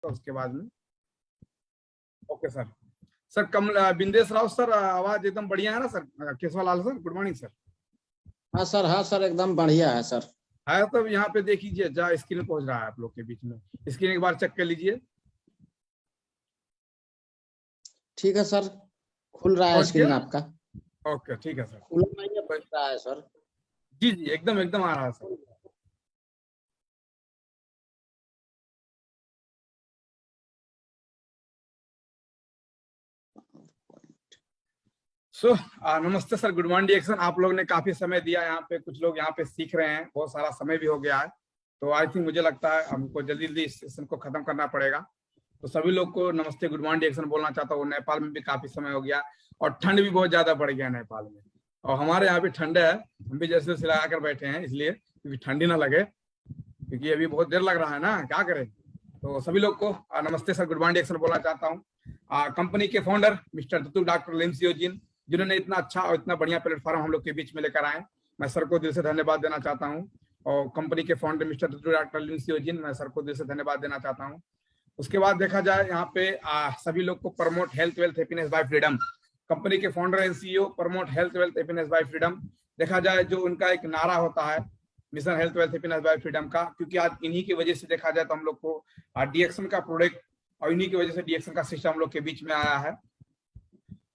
उसके बाद में। Okay sir. Sir Kamal Bindesh Rao sir, आवाज एकदम बढ़िया है ना sir? Keshavalal sir, good morning sir. हाँ सर एकदम बढ़िया है सर। है तो यहाँ पे देख लीजिए, जहाँ स्क्रीन पहुंच रहा है आप लोग के बीच में, स्क्रीन एक बार चेक कर लीजिए। ठीक है सर, खुल रहा है स्क्रीन आपका। ओके ठीक है सर। खुल रहा है सर। जी जी, एकदम एकदम आ रहा है सर। सो नमस्ते सर, गुड मॉर्निंग एक्शन। आप लोग ने काफी समय दिया यहाँ पे, कुछ लोग यहाँ पे सीख रहे हैं, बहुत सारा समय भी हो गया है, तो आई थिंक मुझे लगता है हमको जल्दी जल्दी इस सेशन को खत्म करना पड़ेगा। तो सभी लोग को नमस्ते, गुड मॉर्निंग एक्शन बोलना चाहता हूँ। नेपाल में भी काफी समय हो गया और ठंड भी बहुत ज्यादा बढ़ गया नेपाल में, और हमारे यहाँ भी ठंड है, हम भी जैसे लगा कर बैठे हैं इसलिए क्योंकि ठंडी ना लगे, क्योंकि अभी बहुत देर लग रहा है ना, क्या करें। तो सभी लोग को नमस्ते सर, गुड मॉर्निंग एक्शन बोलना चाहता हूँ। कंपनी के फाउंडर मिस्टर दत्तू डॉक्टर लिमसियोजिन, जिन्होंने इतना अच्छा और इतना बढ़िया प्लेटफॉर्म हम लोग के बीच में लेकर आए, मैं सर को दिल से धन्यवाद देना चाहता हूँ। और कंपनी के फाउंडर मिस्टर दत्तू डॉक्टर लिमसियोजिन, मैं सर को दिल से धन्यवाद देना चाहता हूँ। उसके बाद देखा जाए यहाँ पे सभी लोग को promote health wealth happiness by freedom, company के founder and CEO, promote health wealth happiness by freedom. देखा जाए जो उनका एक नारा होता है mission health wealth happiness by freedom का, क्योंकि आज इन्हीं की वजह से देखा जाए तो हम लोग को डीएक्शन का प्रोडक्ट और इन्हीं की वजह से डीएक्शन का सिस्टम हम लोग के बीच में आया है।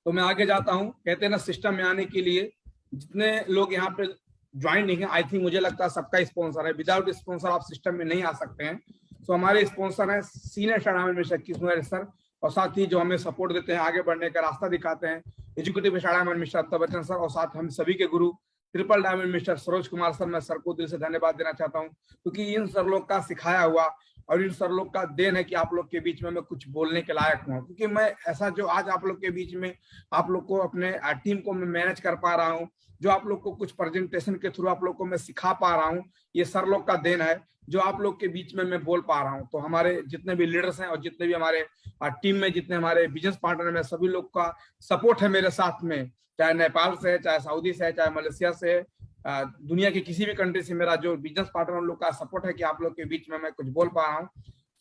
तो मैं आगे जाता हूँ। कहते हैं ना, सिस्टम में आने के लिए जितने लोग यहाँ पे ज्वाइन नहीं है, आई थिंक मुझे लगता है सबका स्पॉन्सर है, विदाउट स्पॉन्सर आप सिस्टम में नहीं आ सकते हैं। तो हमारे स्पॉन्सर हैं सीनियर स्टार्ट मिस्टर किशोर सर, और साथ ही जो हमें सपोर्ट देते हैं, आगे बढ़ने का रास्ता दिखाते हैं, educative start mister Amitabh Bachchan sir, और साथ हम सभी के गुरु triple diamond mister Saroj Kumar sir. मैं सर को दिल से धन्यवाद देना चाहता हूँ, क्योंकि इन सर लोग का सिखाया हुआ और इन सर लोग का देन है कि आप लोग के बीच में मैं कुछ बोलने के लायक हूँ, क्योंकि मैं ऐसा जो आज आप लोग के बीच में आप लोग को अपने टीम को मैं मैनेज कर पा रहा हूँ, जो आप लोग को कुछ प्रेजेंटेशन के थ्रू आप लोग को मैं सिखा पा रहा हूँ, ये सर लोग का देन है, जो आप लोग के बीच में मैं बोल पा रहा हूँ। तो हमारे जितने भी लीडर्स हैं और जितने भी हमारे टीम में जितने हमारे बिजनेस पार्टनर में, सभी लोग का सपोर्ट है मेरे साथ में, चाहे नेपाल से है, चाहे सऊदी से है, चाहे मलेशिया से है, दुनिया की किसी भी कंट्री से मेरा जो बिजनेस पार्टनर लोग का सपोर्ट है कि आप लोग के बीच में मैं कुछ बोल पा रहा हूँ।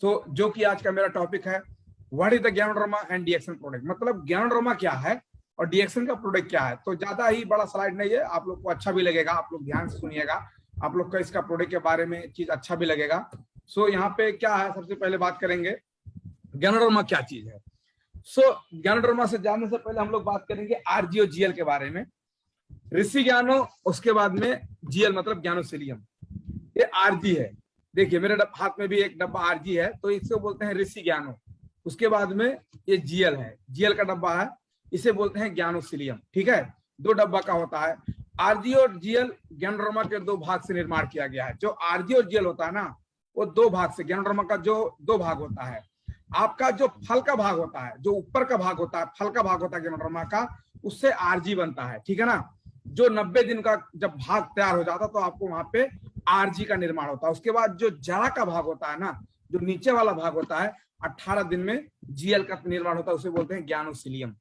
तो जो कि आज का मेरा टॉपिक है, what is the ganoderma and DXN product, मतलब ज्ञानोड्रामा क्या है और डीएक्शन का प्रोडक्ट क्या है। तो ज्यादा ही बड़ा स्लाइड नहीं है, आप लोग को अच्छा भी लगेगा, आप लोग ध्यान से सुनिएगा, आप लोग का इसका प्रोडक्ट के बारे में चीज अच्छा भी लगेगा। सो यहाँ पे क्या है, सबसे पहले बात करेंगे ज्ञानोड्रामा क्या चीज है। सो ज्ञानोड्रामा से जानने से पहले हम लोग बात करेंगे आरजी और जीएल के बारे में। ऋषि ज्ञानो, उसके बाद में जीएल मतलब ज्ञानोसिलियम, ये आरजी है। देखिए मेरे हाथ में भी एक डब्बा आरजी है, तो इसको बोलते हैं ऋषि ज्ञानो। उसके बाद में ये जीएल है, जीएल का डब्बा है, इसे बोलते हैं ज्ञानोसिलियम। ठीक है, दो डब्बा का होता है। आरजी और जीएल ज्ञानोड्रामा के दो भाग से निर्माण किया गया है। जो आरजी और जीएल होता है ना, वो दो भाग से, ज्ञानोड्रामा का जो दो भाग होता है, आपका जो फल का भाग होता है, जो ऊपर का भाग होता है, फल का भाग होता है ज्ञानोड्रामा का, उससे आरजी बनता है। ठीक है ना, जो 90 दिन का जब भाग तैयार हो जाता तो आपको वहां पे आरजी का निर्माण होता है। उसके बाद जो जरा का भाग होता है ना, जो नीचे वाला भाग होता है, 18 दिन में जीएल का निर्माण होता है, उसे बोलते हैं ज्ञानोसिलियम।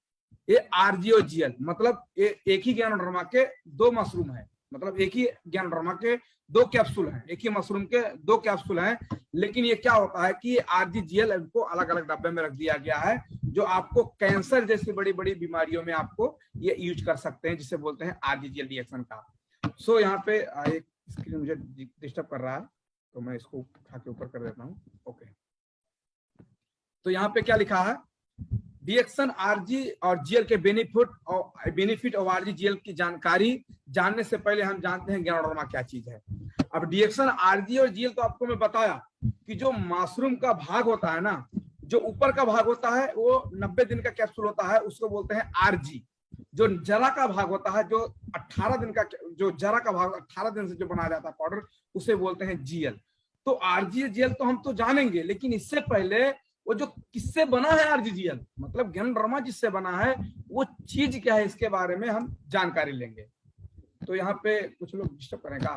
ये आरजी और जीएल मतलब एक ही ज्ञानोड्रामा के दो मशरूम है, मतलब एक ही ज्ञानोड्रामा के दो कैप्सूल हैं, एक ही मशरूम के दो कैप्सूल हैं। लेकिन ये क्या होता है कि आरजी जीएल इनको अलग अलग डब्बे में रख दिया गया है, जो आपको कैंसर जैसी बड़ी बड़ी बीमारियों में आपको ये यूज कर सकते हैं, जिसे बोलते हैं आरजी जीएल रिएक्शन का। सो यहाँ पे एक स्क्रीन मुझे डिस्टर्ब कर रहा है, तो मैं इसको उठा के ऊपर कर देता हूँ। ओके, तो यहाँ पे क्या लिखा है, रिएक्शन आरजी और जीएल के बेनिफिट और आरजी जीएल की जानकारी जानने से पहले हम जानते हैं ज्ञानोड्रामा क्या चीज है। अब रिएक्शन आरजी और जीएल तो आपको मैं बताया कि जो मशरूम का भाग होता है ना, जो ऊपर का भाग होता है वो 90 दिन का कैप्सूल होता है, उसको बोलते हैं आरजी। जो जरा का भाग होता है, जो 18 दिन का, जो जरा का भाग 18 दिन से जो बनाया जाता है पाउडर, उसे बोलते हैं जीएल। तो आरजी जीएल तो हम तो जानेंगे, लेकिन इससे पहले वो जो किससे बना है आरजीजीएल, मतलब ज्ञानोड्रामा जिससे बना है, वो चीज क्या है इसके बारे में हम जानकारी लेंगे। तो यहाँ पे कुछ लोग डिस्टर्ब करेगा।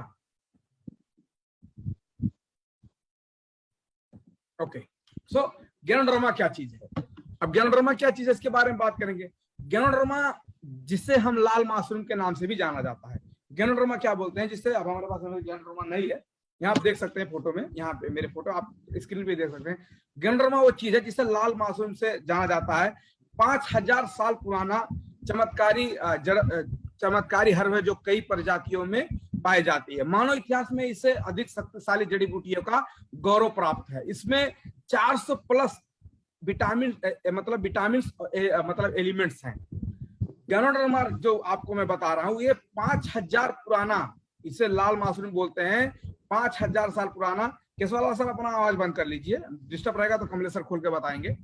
ओके, सो ज्ञानोड्रामा क्या चीज है। अब ज्ञानोड्रामा क्या चीज है इसके बारे में बात करेंगे। ज्ञानोड्रामा जिसे हम लाल मशरूम के नाम से भी जाना जाता है। ज्ञानोड्रामा क्या बोलते हैं, जिससे अब हमारे पास ज्ञानोड्रामा नहीं है, यहाँ आप देख सकते हैं फोटो में, यहाँ पे मेरे फोटो आप स्क्रीन पे देख सकते हैं। गैंडोड्रामा वो चीज है जिसे लाल मासूम से जाना जाता है। 5000 साल पुराना चमत्कारी हर्ब है जो कई प्रजातियों में पाई जाती है। मानव इतिहास में इसे अधिक शक्तिशाली जड़ी बूटियों का गौरव प्राप्त है। इसमें 400 प्लस विटामिन मतलब एलिमेंट्स हैं। गैनोड्रामा जो आपको मैं बता रहा हूं, ये 5000 पुराना, इसे लाल मासूम बोलते हैं, 5000 साल पुराना। केशवाल सर अपना आवाज बंद कर लीजिए, डिस्टर्ब रहेगा तो कमलेश सर खोल के बताएंगे।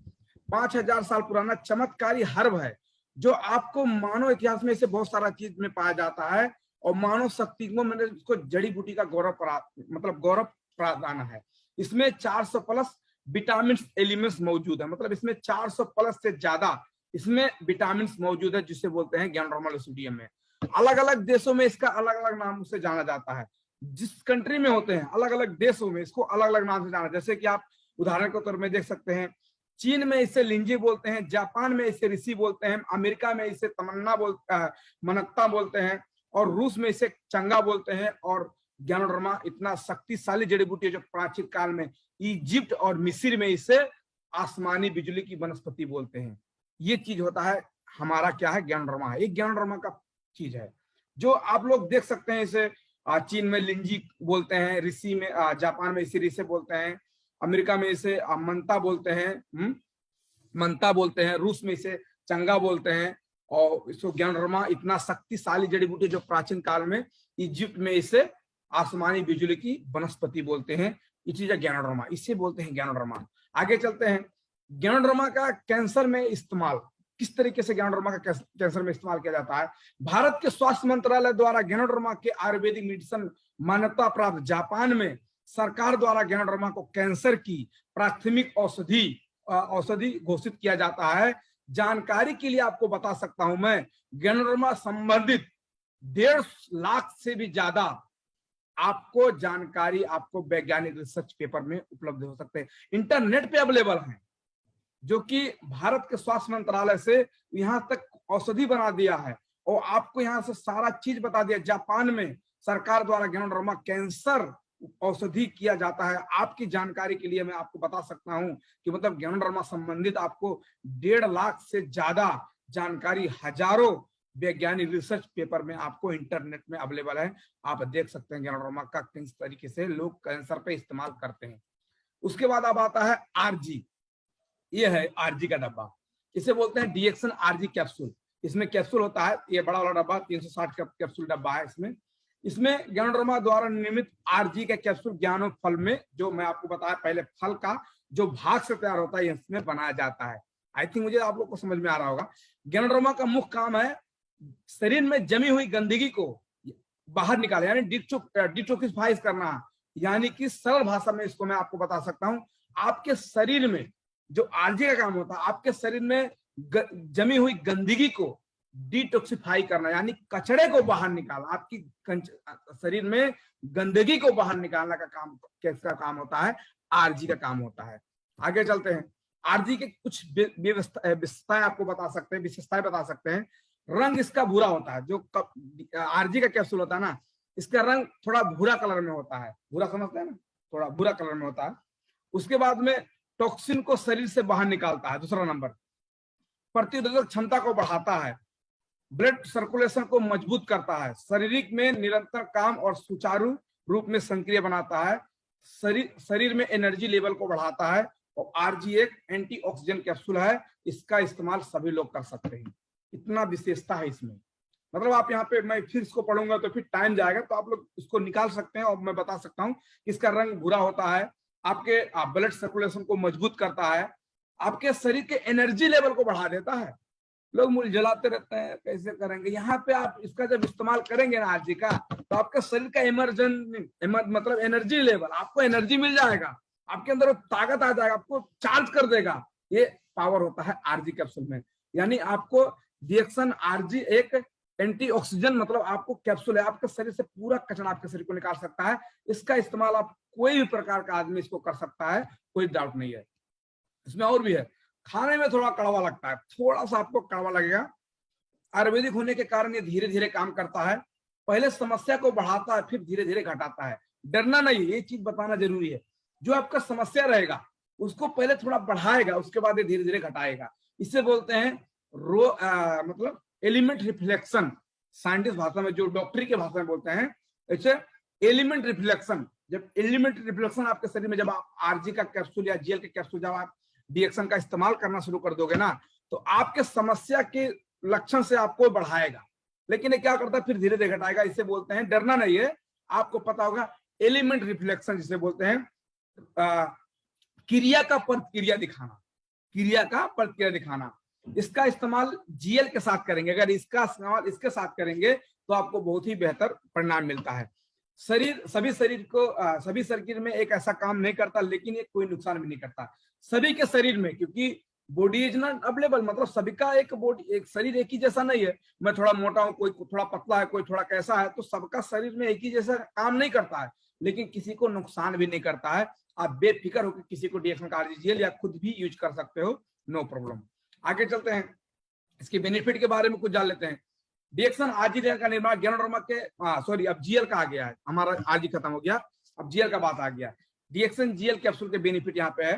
5000 साल पुराना चमत्कारी हर्ब है जो आपको मानव इतिहास में इसे बहुत सारा चीज में पाया जाता है और मानव शक्ति को मैंने इसको जड़ी बूटी का गौरव प्राप्त है। इसमें 400 प्लस विटामिन एलिमेंट्स मौजूद है, मतलब इसमें 400 प्लस से ज्यादा इसमें विटामिन मौजूद है जिसे बोलते हैं गैनोड्रामा लुसिडियम में। अलग अलग देशों में इसका अलग अलग नाम से जाना जाता है। जिस कंट्री में होते हैं अलग अलग देशों में इसको अलग अलग नाम से जाना, जैसे कि आप उदाहरण के तौर में देख सकते हैं, चीन में इसे लिंजी बोलते हैं, जापान में इसे ऋषि बोलते हैं, अमेरिका में इसे मनक्ता बोलते हैं, और रूस में इसे चंगा बोलते हैं। और गैनोड्रामा इतना शक्तिशाली जड़ी बूटी है जो प्राचीन काल में इजिप्ट और मिस्र में इसे आसमानी बिजली की वनस्पति बोलते हैं। ये चीज होता है हमारा क्या है, गैनोड्रामा है। एक गैनोड्रामा का चीज है जो आप लोग देख सकते हैं। इसे चीन में लिंजी बोलते हैं, ऋषि में जापान में इसे ऋषि बोलते हैं, अमेरिका में इसे मंता बोलते हैं, मंता बोलते हैं, रूस में इसे चंगा बोलते हैं। और इसको गैनोड्रामा इतना शक्तिशाली जड़ी बूटी जो प्राचीन काल में इजिप्ट में इसे आसमानी बिजली की वनस्पति बोलते हैं। ये चीज है गैनोड्रामा, इसे बोलते हैं गैनोड्रामा। आगे चलते हैं, गैनोड्रामा का कैंसर में इस्तेमाल, किस तरीके से गैनोड्रामा का कैंसर में इस्तेमाल किया जाता है। भारत के स्वास्थ्य मंत्रालय द्वारा गैनोड्रामा के आयुर्वेदिक मेडिसिन मान्यता प्राप्त जापान में सरकार द्वारा गैनोड्रामा को कैंसर की प्राथमिक औषधि घोषित किया जाता है। जानकारी के लिए आपको बता सकता हूं मैं, गैनोड्रामा संबंधित 1.5 लाख से भी ज्यादा आपको जानकारी आपको वैज्ञानिक रिसर्च पेपर में उपलब्ध हो सकते हैं, इंटरनेट पे अवेलेबल हैं, जो कि भारत के स्वास्थ्य मंत्रालय से यहां तक औषधि बना दिया है और आपको यहां से सारा चीज बता दिया। जापान में सरकार द्वारा गैनोड्रामा कैंसर औषधि किया जाता है। आपकी जानकारी के लिए मैं आपको बता सकता हूं कि मतलब गैनोड्रामा संबंधित आपको 1.5 लाख से ज्यादा जानकारी हजारों वैज्ञानिक रिसर्च पेपर में आपको इंटरनेट में अवेलेबल है। आप देख सकते हैं गैनोड्रामा का किस तरीके से लोग कैंसर पे इस्तेमाल करते हैं। उसके बाद अब आता है आरजी। ये है आरजी का डब्बा, इसे बोलते हैं डीएक्सन आरजी कैप्सूल। इसमें कैप्सूल होता है, ये बड़ा वाला डब्बा 360 कैप्सूल डब्बा है। इसमें गैनोड्रामा द्वारा निर्मित आरजी का कैप्सूल ज्ञानो फल में, जो मैं आपको बताया पहले, फल का जो भाग से तैयार होता है इसमें बनाया जाता है। आई थिंक मुझे आप लोग को समझ में आ रहा होगा। गैनोड्रामा का मुख्य काम है शरीर में जमी हुई गंदगी को बाहर निकाले, यानी डिटॉक्सिफाइज करना। यानी कि सरल भाषा में इसको मैं आपको बता सकता हूं, आपके शरीर में जो आरजी का काम होता है, आपके शरीर में जमी हुई गंदगी को डिटॉक्सिफाई करना, यानी कचड़े को बाहर निकालना। आपकी शरीर में गंदगी को बाहर निकालना का काम किसका काम होता है, आरजी का काम होता है। आगे चलते हैं, आरजी के कुछ विशेषताएं आपको बता सकते हैं, विशेषताएं बता सकते हैं। रंग इसका भूरा होता है, जो आरजी का कैप्सूल होता है ना, इसका रंग थोड़ा भूरा कलर में होता है, भूरा समझते हैं ना, थोड़ा भूरा कलर में होता है। उसके बाद में टॉक्सिन को शरीर से बाहर निकालता है। दूसरा नंबर, प्रतिरोधक क्षमता को बढ़ाता है, ब्लड सर्कुलेशन को मजबूत करता है, शारीरिक में निरंतर काम और सुचारू रूप में सक्रिय बनाता है, शरीर में एनर्जी लेवल को बढ़ाता है। और आरजी एक एंटीऑक्सीडेंट कैप्सूल है, इसका इस्तेमाल सभी लोग कर सकते हैं। इतना विशेषता है इसमें, मतलब आप यहाँ पे, मैं फिर इसको पढ़ूंगा तो फिर टाइम जाएगा, तो आप लोग इसको निकाल सकते हैं। और मैं बता सकता हूँ इसका रंग भूरा होता है, आपके ब्लड सर्कुलेशन को मजबूत करता है, आपके शरीर के एनर्जी लेवल को बढ़ा देता है। लोग मुझे जलाते रहते हैं, कैसे करेंगे, यहाँ पे आप इसका जब इस्तेमाल करेंगे ना आरजी का, तो आपका शरीर का मतलब एनर्जी लेवल, आपको एनर्जी मिल जाएगा, आपके अंदर ताकत आ जाएगा, आपको चार्ज कर देगा। ये पावर होता है आरजी कैप्सूल में। यानी आपको डीएक्सन आरजी एक एंटीऑक्सीडेंट, मतलब आपको कैप्सूल है, आपके शरीर से पूरा कचरा आपके शरीर को निकाल सकता है। इसका इस्तेमाल आप कोई भी प्रकार का आदमी इसको कर सकता है, कोई डाउट नहीं है। इसमें और भी है, खाने में थोड़ा कड़वा लगता है, थोड़ा सा आपको कड़वा लगेगा। आयुर्वेदिक होने के कारण ये धीरे धीरे काम करता है, पहले समस्या को बढ़ाता है फिर धीरे धीरे घटाता है। डरना नहीं है, ये चीज बताना जरूरी है। जो आपका समस्या रहेगा उसको पहले थोड़ा बढ़ाएगा, उसके बाद ये धीरे धीरे घटाएगा। इसे बोलते हैं मतलब एलिमेंट रिफ्लेक्शन, साइंटिस्ट भाषा में, जो डॉक्टरी के भाषा में बोलते हैं इसे एलिमेंट रिफ्लेक्शन। जब एलिमेंट रिफ्लेक्शन आपके शरीर में, जब आप आरजी का कैप्सूल या जीएल के कैप्सूल जब आप डीएक्शन का इस्तेमाल करना शुरू कर दोगे ना, तो आपके समस्या के लक्षण से आपको बढ़ाएगा, लेकिन ये क्या करता है फिर धीरे धीरे घटाएगा। इसे बोलते हैं, डरना नहीं है, आपको पता होगा, एलिमेंट रिफ्लेक्शन जिसे बोलते हैं क्रिया का प्रतिक्रिया दिखाना, क्रिया का प्रतिक्रिया दिखाना। इसका इस्तेमाल जीएल के साथ करेंगे, अगर इसका इस्तेमाल इसके साथ करेंगे तो आपको बहुत ही बेहतर परिणाम मिलता है। सभी शरीर में एक ऐसा काम नहीं करता, लेकिन ये कोई नुकसान भी नहीं करता सभी के शरीर में, क्योंकि बॉडी इज नॉट अवेलेबल, मतलब सभी का एक बॉडी, एक शरीर एक ही जैसा नहीं है। मैं थोड़ा मोटा हूं, कोई थोड़ा पतला है, कोई थोड़ा कैसा है, तो सबका शरीर में एक ही जैसा काम नहीं करता है, लेकिन किसी को नुकसान भी नहीं करता है। आप बेफिक्र होकर किसी को डीएक्शन का आरजीजीएल या खुद भी यूज कर सकते हो, नो प्रॉब्लम। आगे चलते हैं, इसके बेनिफिट के बारे में कुछ जान लेते हैं। डीएक्शन आरजीजीएल का निर्माण गैनोडर्मा के सॉरी अब जीएल का आ गया है, हमारा आरजी खत्म हो गया, अब जीएल का बात आ गया। डीएक्शन जीएल कैप्सूल के बेनिफिट यहाँ पे है।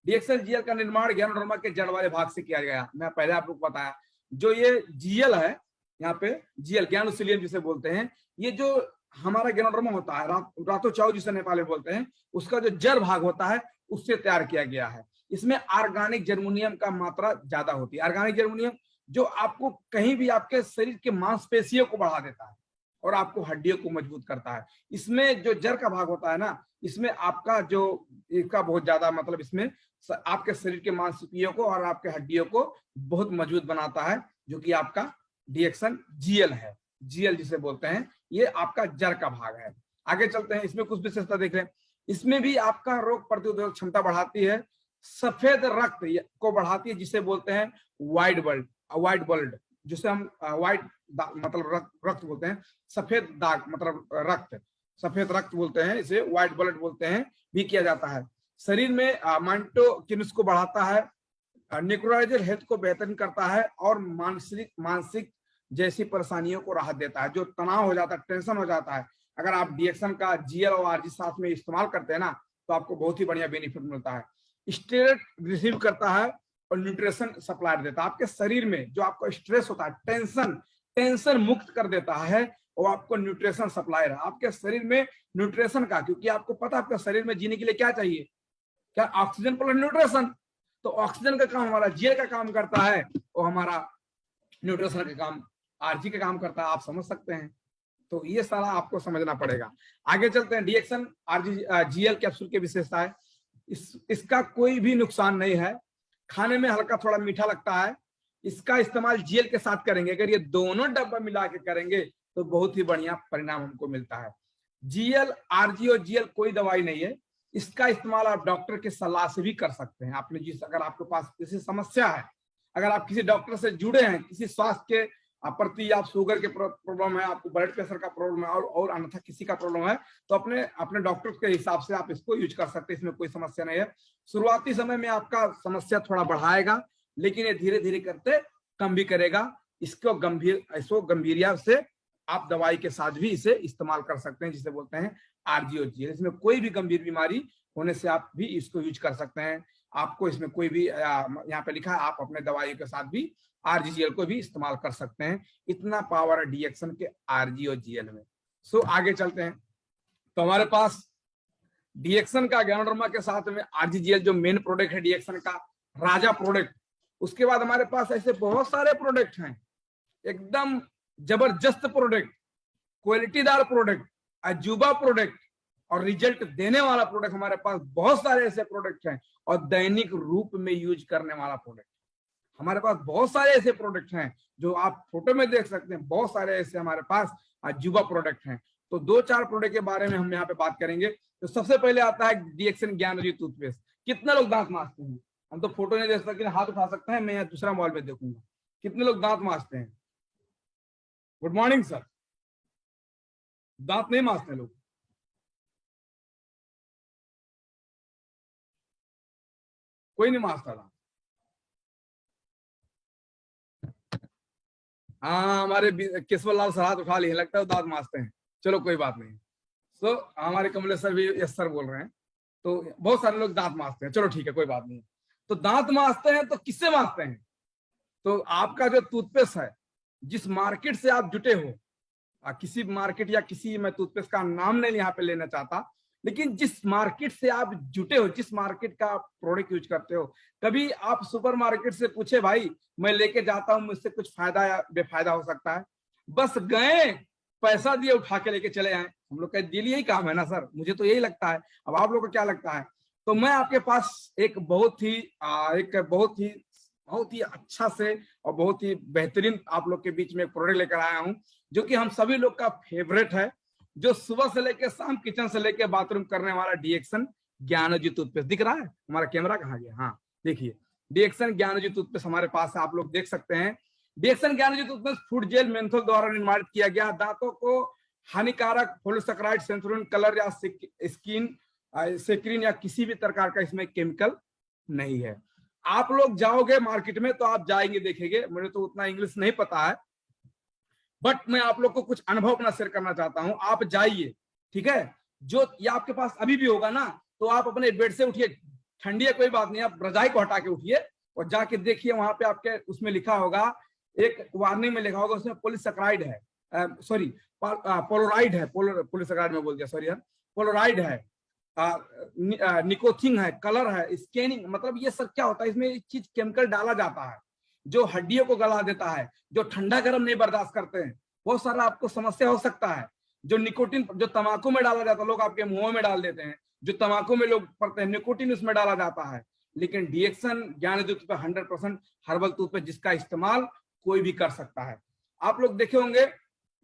डीएक्शन जीएल का निर्माण गैनोडर्मा के जड़ वाले भाग से किया गया। मैं पहले आप लोग को बताया, जो ये जीएल है, यहाँ पे जीएल गैनोसिलियम जिसे बोलते हैं, ये जो हमारा गैनोडर्मा होता है, रातो चाउ जिसे नेपाल में बोलते हैं, उसका जो जड़ भाग होता है उससे तैयार किया गया है। इसमें ऑर्गेनिक जर्मेनियम का मात्रा ज्यादा होती है। ऑर्गेनिक जर्मेनियम जो आपको कहीं भी आपके शरीर के मांसपेशियों को बढ़ा देता है और आपको हड्डियों को मजबूत करता है। इसमें जो जड़ का भाग होता है ना, इसमें आपका जो इसका बहुत ज्यादा मतलब इसमें आपके शरीर के मांसपेशियों को और आपके हड्डियों को बहुत मजबूत बनाता है, जो कि आपका डीएक्शन जीएल है। जीएल जिसे बोलते हैं, ये आपका जड़ का भाग है। आगे चलते हैं, इसमें कुछ विशेषता देख लें। इसमें भी आपका रोग प्रतिरोधक क्षमता बढ़ाती है, सफेद रक्त को बढ़ाती है, जिसे बोलते हैं व्हाइट ब्लड, जिसे हम व्हाइट मतलब रक्त बोलते हैं, सफेद दाग मतलब रक्त, सफेद रक्त बोलते हैं, इसे व्हाइट ब्लड बोलते हैं, भी किया जाता है। शरीर में माइटोकिनेसिस को बढ़ाता है, न्यूरोलॉजिकल हेल्थ को बेहतर करता है और मानसिक जैसी परेशानियों को राहत देता है। जो तनाव हो जाता है, टेंशन हो जाता है, अगर आप डीएक्शन का जीएल और आरजी साथ में इस्तेमाल करते हैं ना, तो आपको बहुत ही बढ़िया बेनिफिट मिलता है। स्टेरॉइड रिसीव करता है और न्यूट्रिशन सप्लाई देता है। आपके शरीर में जो आपको स्ट्रेस होता है, टेंशन मुक्त कर देता है और आपको न्यूट्रिशन सप्लाई रहा आपके शरीर में न्यूट्रिशन का, क्योंकि आपको पता है आपके शरीर में जीने के लिए क्या चाहिए, क्या ऑक्सीजन प्लस न्यूट्रिशन। तो ऑक्सीजन का काम हमारा जीएल का काम करता है और हमारा न्यूट्रिशन का काम आरजी का काम करता है। आप समझ सकते हैं, तो ये सारा आपको समझना पड़ेगा। आगे चलते हैं, डीएक्शन आरजी जीएल कैप्सूल की विशेषता है, इसका कोई भी नुकसान नहीं है, खाने में हल्का थोड़ा मीठा लगता है। इसका इस्तेमाल जीएल के साथ करेंगे, अगर ये दोनों डब्बा मिला के करेंगे तो बहुत ही बढ़िया परिणाम हमको मिलता है। जीएल आरजी और जीएल कोई दवाई नहीं है, इसका इस्तेमाल आप डॉक्टर की सलाह से भी कर सकते हैं। आपने अगर आपके पास किसी समस्या है, अगर आप किसी डॉक्टर से जुड़े हैं, किसी स्वास्थ्य के प्रति, आप शुगर के प्रॉब्लम है, आपको ब्लड प्रेशर का प्रॉब्लम है और अन्यथा किसी का प्रॉब्लम है, तो अपने डॉक्टर के हिसाब से आप इसको यूज कर सकते हैं, इसमें कोई समस्या नहीं है। शुरुआती समय में आपका समस्या थोड़ा बढ़ाएगा, लेकिन ये धीरे धीरे करते कम भी करेगा। इसको गंभीरता से आप दवाई के साथ भी इसे इस्तेमाल कर सकते हैं, जिसे बोलते हैं आरजी और जीएल। इसमें कोई भी गंभीर बीमारी होने से आप भी इसको यूज कर सकते हैं। आपको इसमें कोई भी यहाँ पे लिखा है, आप अपने दवाई के साथ भी आरजीजीएल को भी इस्तेमाल कर सकते हैं। इतना पावर है डीएक्शन के आरजी और जीएल में। सो आगे चलते हैं, तो हमारे पास डीएक्शन का गैनोडर्मा के साथ में आरजीजीएल जो मेन प्रोडक्ट है डीएक्शन का, राजा प्रोडक्ट। उसके बाद हमारे पास ऐसे बहुत सारे प्रोडक्ट हैं, एकदम जबरदस्त प्रोडक्ट, क्वालिटीदार प्रोडक्ट, अजूबा प्रोडक्ट और रिजल्ट देने वाला प्रोडक्ट। हमारे पास बहुत सारे ऐसे प्रोडक्ट हैं और दैनिक रूप में यूज करने वाला प्रोडक्ट। हमारे पास बहुत सारे ऐसे प्रोडक्ट हैं जो आप फोटो में देख सकते हैं, बहुत सारे ऐसे हमारे पास अजूबा प्रोडक्ट हैं। तो 2-4 प्रोडक्ट के बारे में हम यहाँ पे बात करेंगे। तो सबसे पहले आता है डीएक्शन ज्ञानोजी टूथपेस्ट। कितने लोग दांत मांजते हैं? हम तो फोटो नहीं देख सकते, लेकिन हाथ उठा सकते हैं, मैं यहाँ दूसरा मोबाइल पे देखूंगा। कितने लोग दांत मांजते हैं? Good morning sir. दांत नहीं मांजते लोग? कोई नहीं मांजता दांत? हाँ, हमारे केशवर लाल सर हाथ उठा लिए, लगता है दांत मांजते हैं। चलो कोई बात नहीं। तो हमारे कमलेश सर भी यस सर बोल रहे हैं। तो बहुत सारे लोग दांत मांजते हैं, चलो ठीक है कोई बात नहीं। तो दांत मांजते हैं तो किससे मांजते हैं? तो आपका जो टूथपेस्ट है, जिस मार्केट से आप जुटे हो, किसी मार्केट या किसी, मैं टूथपेस्ट का नाम नहीं यहाँ पे लेना चाहता, लेकिन जिस मार्केट से आप जुटे हो, जिस मार्केट का आप प्रोडक्ट यूज करते हो, कभी आप सुपर मार्केट से पूछे भाई मैं लेके जाता हूं, मुझसे कुछ फायदा या बेफायदा हो सकता है? बस गए, पैसा दिए, उठा के लेके चले आए। हम लोग का दिल यही काम है ना सर, मुझे तो यही लगता है। अब आप लोग को क्या लगता है? तो मैं आपके पास एक बहुत ही अच्छा से और बहुत ही बेहतरीन आप लोग के बीच में एक प्रोडक्ट लेकर आया हूं, जो कि हम सभी लोग का फेवरेट है, जो सुबह से लेकर शाम किचन से लेकर बाथरूम करने वाला डीएक्शन ज्ञानोजी टूथपेस्ट। दिख रहा है? हमारा कैमरा कहाँ गया? हाँ देखिए, डीएक्शन ज्ञानोजी टूथपेस्ट हमारे पास है, आप लोग देख सकते हैं। डीएक्शन ज्ञानोजी टूथपेस्ट फूड जेल मेंथोल द्वारा निर्माणित किया गया, दांतों को हानिकारक पॉलीसैकेराइड, सेंसुरिन, कलर या स्किन सेक्रिन या किसी भी प्रकार का इसमें केमिकल नहीं है। आप लोग जाओगे मार्केट में तो आप जाएंगे देखेंगे, मुझे तो उतना इंग्लिश नहीं पता है, बट मैं आप लोग को कुछ अनुभव अपना शेयर करना चाहता हूं। आप जाइए, ठीक है, जो ये आपके पास अभी भी होगा ना, तो आप अपने बेड से उठिए, ठंडी है कोई बात नहीं, आप रजाई को हटा के उठिए और जाके देखिए, वहां पे आपके उसमें लिखा होगा, एक वार्निंग में लिखा होगा, उसमें पॉलीसैकेराइड है, सॉरी पोलोराइड है, पॉलीसैकेराइड में बोल दिया, सॉरी यार, पोलोराइड है, निकोथिन है, कलर है, स्कैनिंग, मतलब ये सब क्या होता है, इसमें एक चीज केमिकल डाला जाता है जो हड्डियों को गला देता है, जो ठंडा गर्म नहीं बर्दाश्त करते हैं, बहुत सारा आपको समस्या हो सकता है। जो निकोटिन, जो तंबाकू में डाला जाता है, लोग आपके मुंह में डाल देते हैं, जो तंबाकू में लोग पड़ते हैं, निकोटिन उसमें डाला जाता है। लेकिन डीएक्शन ज्ञानोजी पे 100% हर्बल टूथपेस्ट, जिसका इस्तेमाल कोई भी कर सकता है। आप लोग देखे होंगे,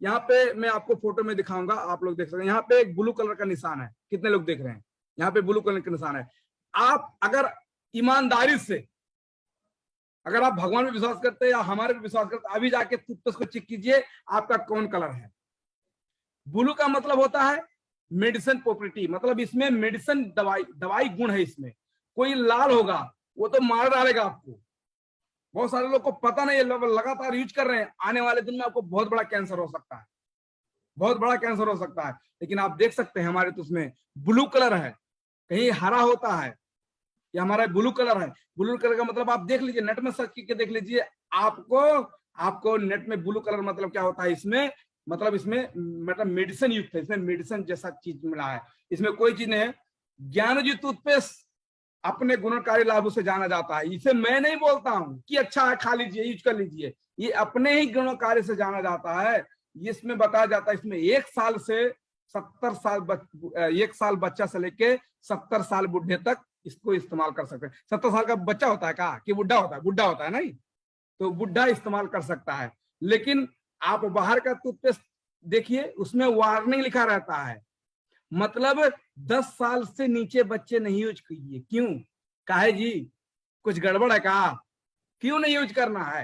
यहाँ पे मैं आपको फोटो में दिखाऊंगा, आप लोग देख सकते हैं, यहाँ पे एक ब्लू कलर का निशान है, कितने लोग देख रहे हैं? यहाँ पे ब्लू कलर का निशान है। आप अगर ईमानदारी से, अगर आप भगवान में विश्वास करते हैं या हमारे पे विश्वास करते हैं, अभी जाके टूथपेस्ट को चेक कीजिए आपका कौन कलर है। ब्लू का मतलब होता है मेडिसिन प्रॉपर्टी, मतलब इसमें मेडिसिन, दवाई गुण है इसमें। कोई लाल होगा वो तो मार डालेगा आपको, बहुत सारे लोग को पता नहीं है, लगातार यूज कर रहे हैं, आने वाले दिन में आपको बहुत बड़ा कैंसर हो सकता है, बहुत बड़ा कैंसर हो सकता है। लेकिन आप देख सकते हैं हमारे तो उसमें ब्लू कलर है, कहीं हरा होता है, ये हमारा ब्लू कलर है। ब्लू कलर का मतलब आप देख लीजिए, नेट में सर्च करके देख लीजिए, आपको नेट में ब्लू कलर मतलब क्या होता है, इसमें मतलब मेडिसिन युक्त है, इसमें मेडिसिन जैसा चीज मिला है, इसमें कोई चीज नहीं है। ज्ञानोजी टूथपेस्ट अपने गुणकारी लाभों से जाना जाता है। इसे मैं नहीं बोलता हूं कि अच्छा है खा लीजिए, यूज कर लीजिए, ये अपने ही गुणकारी से जाना जाता है। इसमें बताया जाता है, इसमें 1 साल से 70 साल 1 साल बच्चा से लेके 70 साल बुढ़े तक इसको इस्तेमाल कर सकते हैं। 70 साल का बच्चा होता है कहा कि बुढ़ा होता है? बुढ़ा होता है नहीं, तो बुढ़ा इस्तेमाल कर सकता है। लेकिन आप बाहर का टूथपेस्ट देखिए, उसमें वार्निंग लिखा रहता है, मतलब 10 साल से नीचे बच्चे नहीं यूज कीजिए। क्यों? काहे जी, कुछ गड़बड़ है कहा? क्यों नहीं यूज करना है?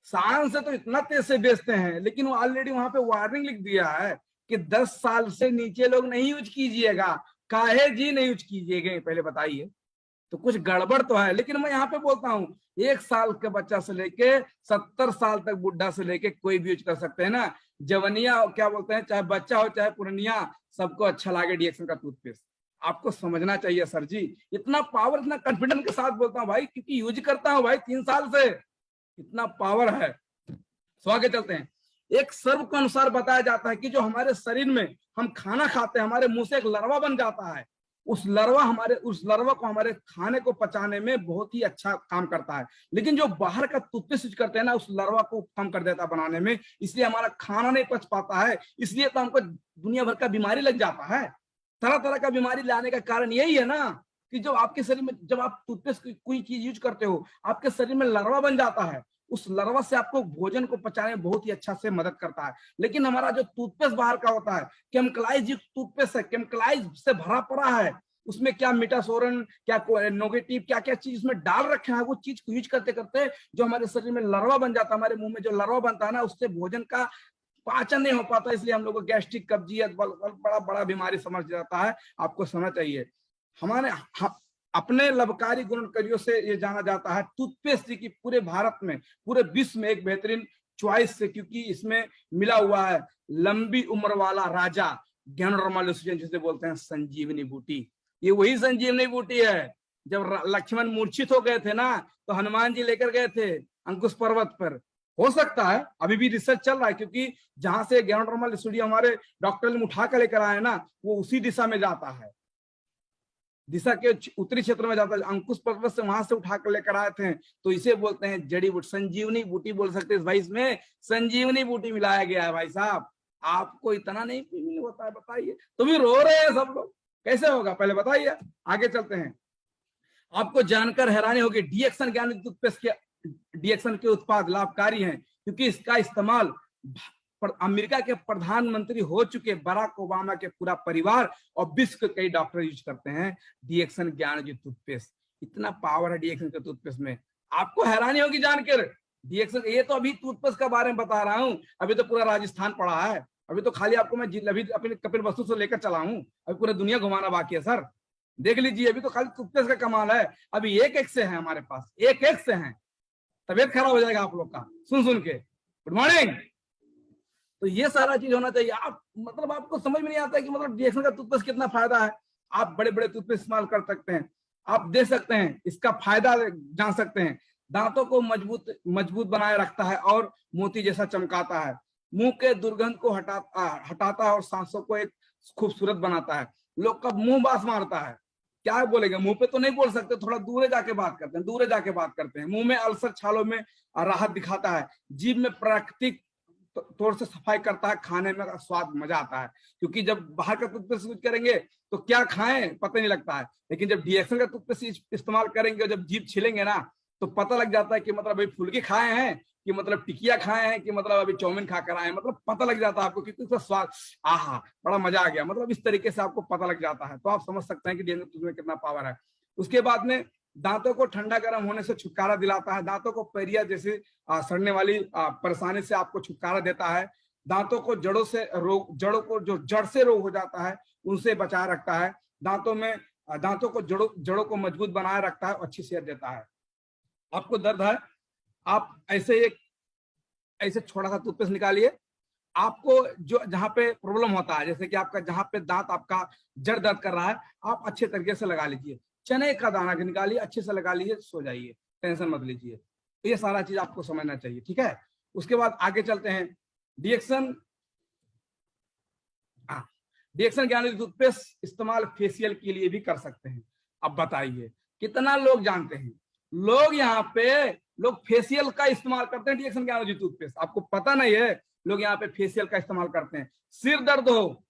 शान से तो इतना तेज से बेचते हैं, लेकिन वो ऑलरेडी वहां पे वार्निंग लिख दिया है कि 10 साल से नीचे लोग नहीं यूज कीजिएगा। काहे जी नहीं यूज कीजिएगा, पहले बताइए, तो कुछ गड़बड़ तो है। लेकिन मैं यहाँ पे बोलता हूँ, 1 साल के बच्चा से लेके 70 साल तक बुढ़ा से लेके कोई भी यूज कर सकते हैं ना। जवनिया क्या बोलते हैं, चाहे बच्चा हो चाहे पुरनिया, सबको अच्छा लगे डीएक्शन का टूथपेस्ट। आपको समझना चाहिए सर जी, इतना पावर, इतना कॉन्फिडेंस के साथ बोलता हूँ भाई, क्योंकि यूज करता हूँ भाई 3 साल से, इतना पावर है। सो आगे चलते हैं। एक सर्व के अनुसार बताया जाता है कि जो हमारे शरीर में हम खाना खाते हैं, हमारे मुंह से एक लरवा बन जाता है, उस लरवा को हमारे खाने को पचाने में बहुत ही अच्छा काम करता है। लेकिन जो बाहर का टूथपेस्ट यूज करते हैं ना, उस लरवा को कम कर देता है बनाने में, इसलिए हमारा खाना नहीं पच पाता है। इसलिए तो हमको दुनिया भर का बीमारी लग जाता है। तरह तरह का बीमारी लाने का कारण यही है ना, कि जब आपके शरीर में, जब आप टूथपेस्ट कोई चीज यूज करते हो, आपके शरीर में लरवा बन जाता है, उस लरवा से आपको भोजन को पचाने में बहुत ही अच्छा से मदद करता है। लेकिन हमारा जो टूथपेस्ट बाहर का होता है, केमिकलाइज टूथपेस्ट है, केमिकलाइज से भरा पड़ा है, उसमें क्या मीटासोरन, क्या नोगेटिव, क्या क्या चीज उसमें डाल रखे हैं, वो चीज को यूज करते करते जो हमारे शरीर में लरवा बन जाता है, हमारे मुंह में जो लरवा बनता है ना, उससे भोजन का पाचन नहीं हो पाता। इसलिए हम लोग को गैस्ट्रिक, कब्जियत, बड़ा बड़ा बीमारी समझ जाता है। आपको समझना चाहिए, हमारे अपने लाभकारी गुणकारियों से ये जाना जाता है टूथपेस्ट की पूरे भारत में, पूरे विश्व में एक बेहतरीन चॉइस से, क्योंकि इसमें मिला हुआ है लंबी उम्र वाला राजा, ज्ञानोरमालिसोजन जिसे बोलते हैं संजीवनी बूटी। ये वही संजीवनी बूटी है। जब लक्ष्मण मूर्छित हो गए थे ना, तो हनुमान जी लेकर गए थे अंकुश पर्वत पर। हो सकता है, अभी भी रिसर्च चल रहा है, क्योंकि जहां से ज्ञानोरमालिसोजन हमारे डॉक्टर ने उठा कर लेकर आए ना, वो उसी दिशा में जाता है, दिशा के उत्तरी क्षेत्र में जाता है। अंकुश पर्वत से वहां से उठा कर लेकर आए थे, तो इसे बोलते हैं जड़ी बूटी, संजीवनी बूटी बोल सकते हैं भाई। इसमें संजीवनी बूटी मिलाया गया है भाई साहब। आपको इतना नहीं होता है, बताइए। तो भी रो रहे हैं सब लोग, कैसे होगा पहले बताइए। आगे चलते हैं। आपको जानकर हैरानी होगी, डीएक्सन ज्ञान टूथपेस्ट के डीएक्सन के उत्पाद लाभकारी हैं, क्योंकि इसका इस्तेमाल अमेरिका के प्रधानमंत्री हो चुके बराक ओबामा के पूरा परिवार और विश्व के कई डॉक्टर यूज करते हैं डीएक्सन ज्ञान टूथपेस्ट। इतना पावर है डीएक्सन के टूथपेस्ट में, आपको हैरानी होगी जानकर। डीएक्सन, ये तो अभी टूथपेस्ट के बारे में बता रहा हूं, अभी तो पूरा राजस्थान पड़ा है। अभी तो खाली आपको मैं अभी अपने कपिल वस्तु से लेकर चला हूं, अभी पूरा दुनिया घुमाना बाकी है सर। देख लीजिए, अभी तो खाली टूथपेस्ट का कमाल है। अभी एक एक से है हमारे पास, एक एक से है। तबियत खराब हो जाएगा आप लोग का सुन सुन के। Good morning. तो ये सारा चीज होना चाहिए। आप मतलब आपको समझ में नहीं आता है कि मतलब डीएक्सन का टूथपेस्ट कितना फायदा है। आप बड़े बड़े टूथपेस्ट इस्तेमाल कर सकते हैं, आप दे सकते हैं, इसका फायदा जान सकते हैं। दांतों को मजबूत बनाए रखता है और मोती जैसा चमकाता है। मुंह के दुर्गंध को हटाता है और सांसों को एक खूबसूरत बनाता है। लोग का मुंह बास मारता है, क्या बोलेंगे, मुंह पे तो नहीं बोल सकते, थोड़ा दूर जाके बात करते हैं, दूर जाके बात करते हैं। मुंह में अल्सर छालों में राहत दिखाता है। जीभ में प्राकृतिक तौर से सफाई करता है। खाने में स्वाद मजा आता है, क्योंकि जब बाहर का टूथपेस्ट यूज करेंगे तो क्या खाएं पता नहीं लगता है, लेकिन जब डीएक्सन का टूथपेस्ट इस्तेमाल करेंगे, जब जीभ छिलेंगे ना, तो पता लग जाता है कि मतलब अभी फुल्की खाए हैं, कि मतलब टिकिया खाए हैं, कि मतलब अभी चाउमीन खाकर आए हैं। मतलब पता लग जाता है आपको कि उसका स्वाद, आहा बड़ा मजा आ गया। मतलब इस तरीके से आपको पता लग जाता है, तो आप समझ सकते हैं कि डीएक्सन टूथपेस्ट में कितना पावर है। उसके बाद में दांतों को ठंडा गर्म होने से छुटकारा दिलाता है। दांतों को पेरिया जैसे सड़ने वाली परेशानी से आपको छुटकारा देता है। दांतों को जड़ों को जो जड़ से रोग हो जाता है उनसे बचाए रखता है। दांतों को जड़ों को मजबूत बनाए रखता है और अच्छी सेहत देता है। आपको दर्द है, आप ऐसे छोटा सा टूथपेस्ट निकालिए। आपको जो जहां पे प्रॉब्लम होता है, जैसे कि आपका जहां पे दांत आपका जड़ दर्द कर रहा है, आप अच्छे तरीके से लगा लीजिए। चने का दाना निकालिए, अच्छे से लगा लीजिए, सो जाइए, टेंशन मत लीजिए। ये सारा चीज आपको समझना चाहिए, ठीक है। उसके बाद आगे चलते हैं। डीएक्सन ज्ञान टूथपेस्ट इस्तेमाल फेशियल के लिए भी कर सकते हैं। अब बताइए कितना लोग जानते हैं, लोग यहाँ पे लोग फेशियल का इस्तेमाल करते हैं डीएक्सन ज्ञान टूथपेस्ट। आपको पता नहीं है, लोग यहाँ पे फेशियल का इस्तेमाल करते हैं। सिर दर्द हो,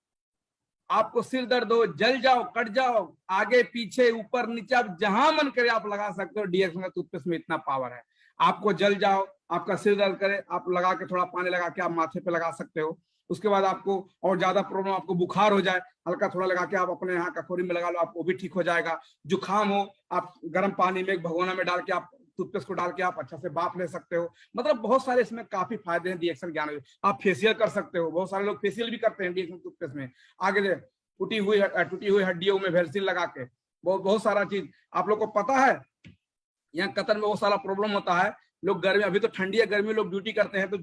आपको सिर दर्द हो, जल जाओ, कट जाओ, आगे पीछे ऊपर नीचे, आप जहां मन करे आप लगा सकते हो। डीएक्सन का टूथपेस्ट में इतना पावर है। आपको जल जाओ, आपका सिर दर्द करे, आप लगा के थोड़ा पानी लगा के आप माथे पे लगा सकते हो। उसके बाद आपको और ज्यादा प्रॉब्लम, आपको बुखार हो जाए, हल्का थोड़ा लगा के आप अपने यहाँ कटोरी में लगा लो, आपको भी ठीक हो जाएगा। जुकाम हो, आप गर्म पानी में एक भगोना में डाल के आप टूथपेस्ट को डाल के आप अच्छा से भाप ले सकते हो। मतलब बहुत सारे इसमें काफी फायदे हैं डीएक्सन ज्ञान। आप फेशियल कर सकते हो, बहुत सारे लोग फेशियल भी करते हैं डीएक्सन टूथपेस्ट में। आगे टूटी हुई हड्डियों में वैक्सीन लगा के बहुत सारा चीज। आप लोग को पता है, यहाँ कतर में बहुत सारा प्रॉब्लम होता है। लोग गर्मी, अभी तो ठंडी है, गर्मी लोग ड्यूटी करते हैं, तो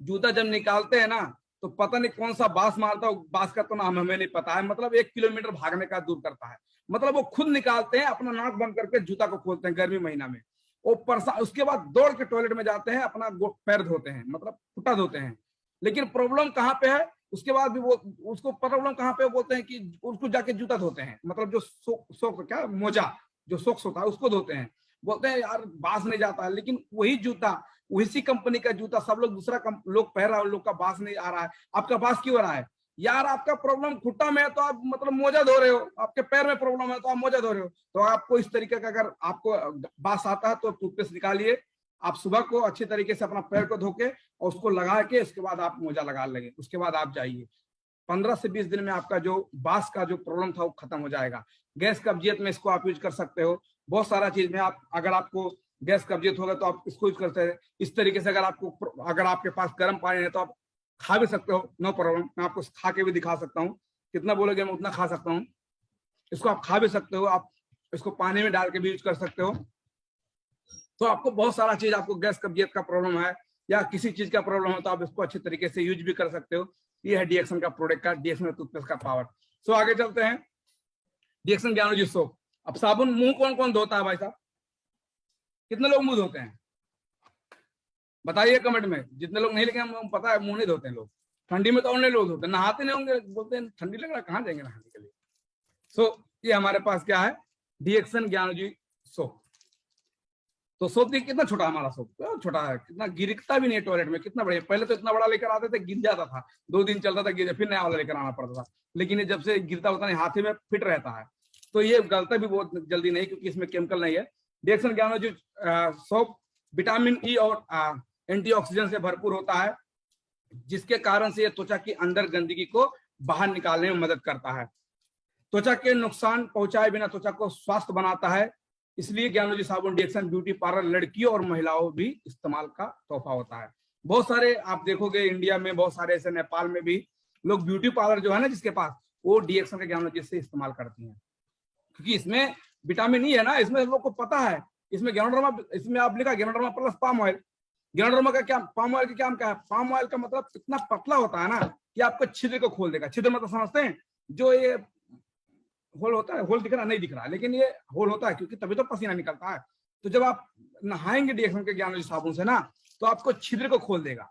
जूता जब निकालते हैं ना, तो पता नहीं कौन सा बांस मारता है। बांस का तो नाम हमें नहीं पता है, मतलब 1 किलोमीटर भागने का दूर करता है। मतलब वो खुद निकालते हैं, अपना नाक बंद करके जूता को खोलते हैं गर्मी महीना में। वो उसके बाद दौड़ के टॉयलेट में जाते हैं, अपना पैर धोते हैं, मतलब फुटा धोते हैं। लेकिन प्रॉब्लम कहाँ पे है, उसके बाद भी वो उसको प्रॉब्लम कहाँ पे बोलते हैं कि उसको जाके जूता धोते हैं, मतलब जो सोक क्या मोजा जो सोक्स होता है उसको धोते हैं। बोलते हैं यार बास नहीं जाता है, लेकिन वही जूता, उसी कंपनी का जूता सब लोग लोग पहन रहा है, लोग का बास नहीं आ रहा है। आपका बास क्यों आ रहा है यार? आपका प्रॉब्लम खुट्टा में है तो आप मतलब मोजा धो रहे हो, आपके पैर में प्रॉब्लम है तो आप मोजा धो रहे हो। तो आपको इस तरीके का अगर आपको बास आता है तो टूथपेस्ट निकालिए, आप सुबह को अच्छे तरीके से अपना पैर को धो के और उसको लगा के उसके बाद आप मोजा लगा लेंगे। उसके बाद आप जाइए, 15 से 20 दिन में आपका जो बास का जो प्रॉब्लम था वो खत्म हो जाएगा। गैस कब्जियत में इसको आप यूज कर सकते हो। बहुत सारा चीज में आप, अगर आपको गैस कब्जियत होगा तो आप इसको यूज करते हैं। इस तरीके से अगर आपके पास गर्म पानी है तो आप खा भी सकते हो, नो प्रॉब्लम। मैं आपको खा के भी दिखा सकता हूँ, कितना बोलोगे मैं उतना खा सकता हूँ। इसको आप खा भी सकते हो, आप इसको पानी में डाल के भी यूज कर सकते हो। तो आपको बहुत सारा चीज, आपको गैस कब्जियत का प्रॉब्लम है या किसी चीज का प्रॉब्लम है तो आप इसको अच्छे तरीके से यूज भी कर सकते हो। ये है डीएक्सन का प्रोडक्ट का, डीएक्सन टूथपेस्ट का पावर। सो आगे चलते हैं, डीएक्सन ज्ञानोजी सोप। अब साबुन मुंह कौन कौन धोता है भाई साहब? कितने लोग मुंह धोते हैं बताइए कमेंट में। जितने लोग नहीं, लेकिन हम पता है मुंह नहीं धोते हैं लोग। ठंडी में तो और नहीं लोग धोते, नहाते नहीं होंगे, बोलते हैं ठंडी लग रहा, कहाँ जाएंगे नहाने के लिए। सो ये हमारे पास क्या है, डीएक्सन ज्ञानोजी सोप। तो सोप देखिए कितना छोटा हमारा सोप, तो छोटा है, कितना गिरता भी नहीं है टॉयलेट में, कितना बढ़िया। पहले तो इतना बड़ा लेकर आते थे, गिर जाता था, 2 दिन चलता था, गिर, फिर नया वाला लेकर आना पड़ता था। लेकिन ये जब से गिरता होता नहीं, हाथ में फिट रहता है, तो ये गलता भी बहुत जल्दी नहीं, क्योंकि इसमें केमिकल नहीं है। डीएक्सन ज्ञानोजी सोप विटामिन ई और एंटीऑक्सीडेंट से भरपूर होता है, जिसके कारण से ये त्वचा की अंदर गंदगी को बाहर निकालने में मदद करता है। त्वचा के नुकसान पहुंचाए बिना त्वचा को स्वस्थ बनाता है। इसलिए ज्ञानोजी साबुन डीएक्सन ब्यूटी पार्लर लड़कियों और महिलाओं भी इस्तेमाल का तोहफा होता है। बहुत सारे आप देखोगे इंडिया में, बहुत सारे ऐसे, नेपाल में भी लोग ब्यूटी पार्लर जो है ना जिसके पास, वो डीएक्सन के ज्ञानोजी से इस्तेमाल करती हैं, क्योंकि इसमें विटामिन ई है ना, इसमें लोग को पता है। इसमें ज्ञानोडर्मा, इसमें आप लिखा ज्ञानोडर्मा प्लस पाम ऑयल। ज्ञानोडर्मा का क्या, पाम ऑयल का क्या है? पाम ऑयल का मतलब इतना पतला होता है ना कि आपको छिद्र को खोल देगा। छिद्र मतलब समझते हैं, जो ये होल होता है, होल दिख रहा नहीं दिख रहा, लेकिन ये होल होता है, क्योंकि तभी तो पसीना निकलता है। तो जब आप नहाएंगे डीएक्सन के ज्ञानोजी साबुन से ना, तो आपको छिद्र को खोल देगा,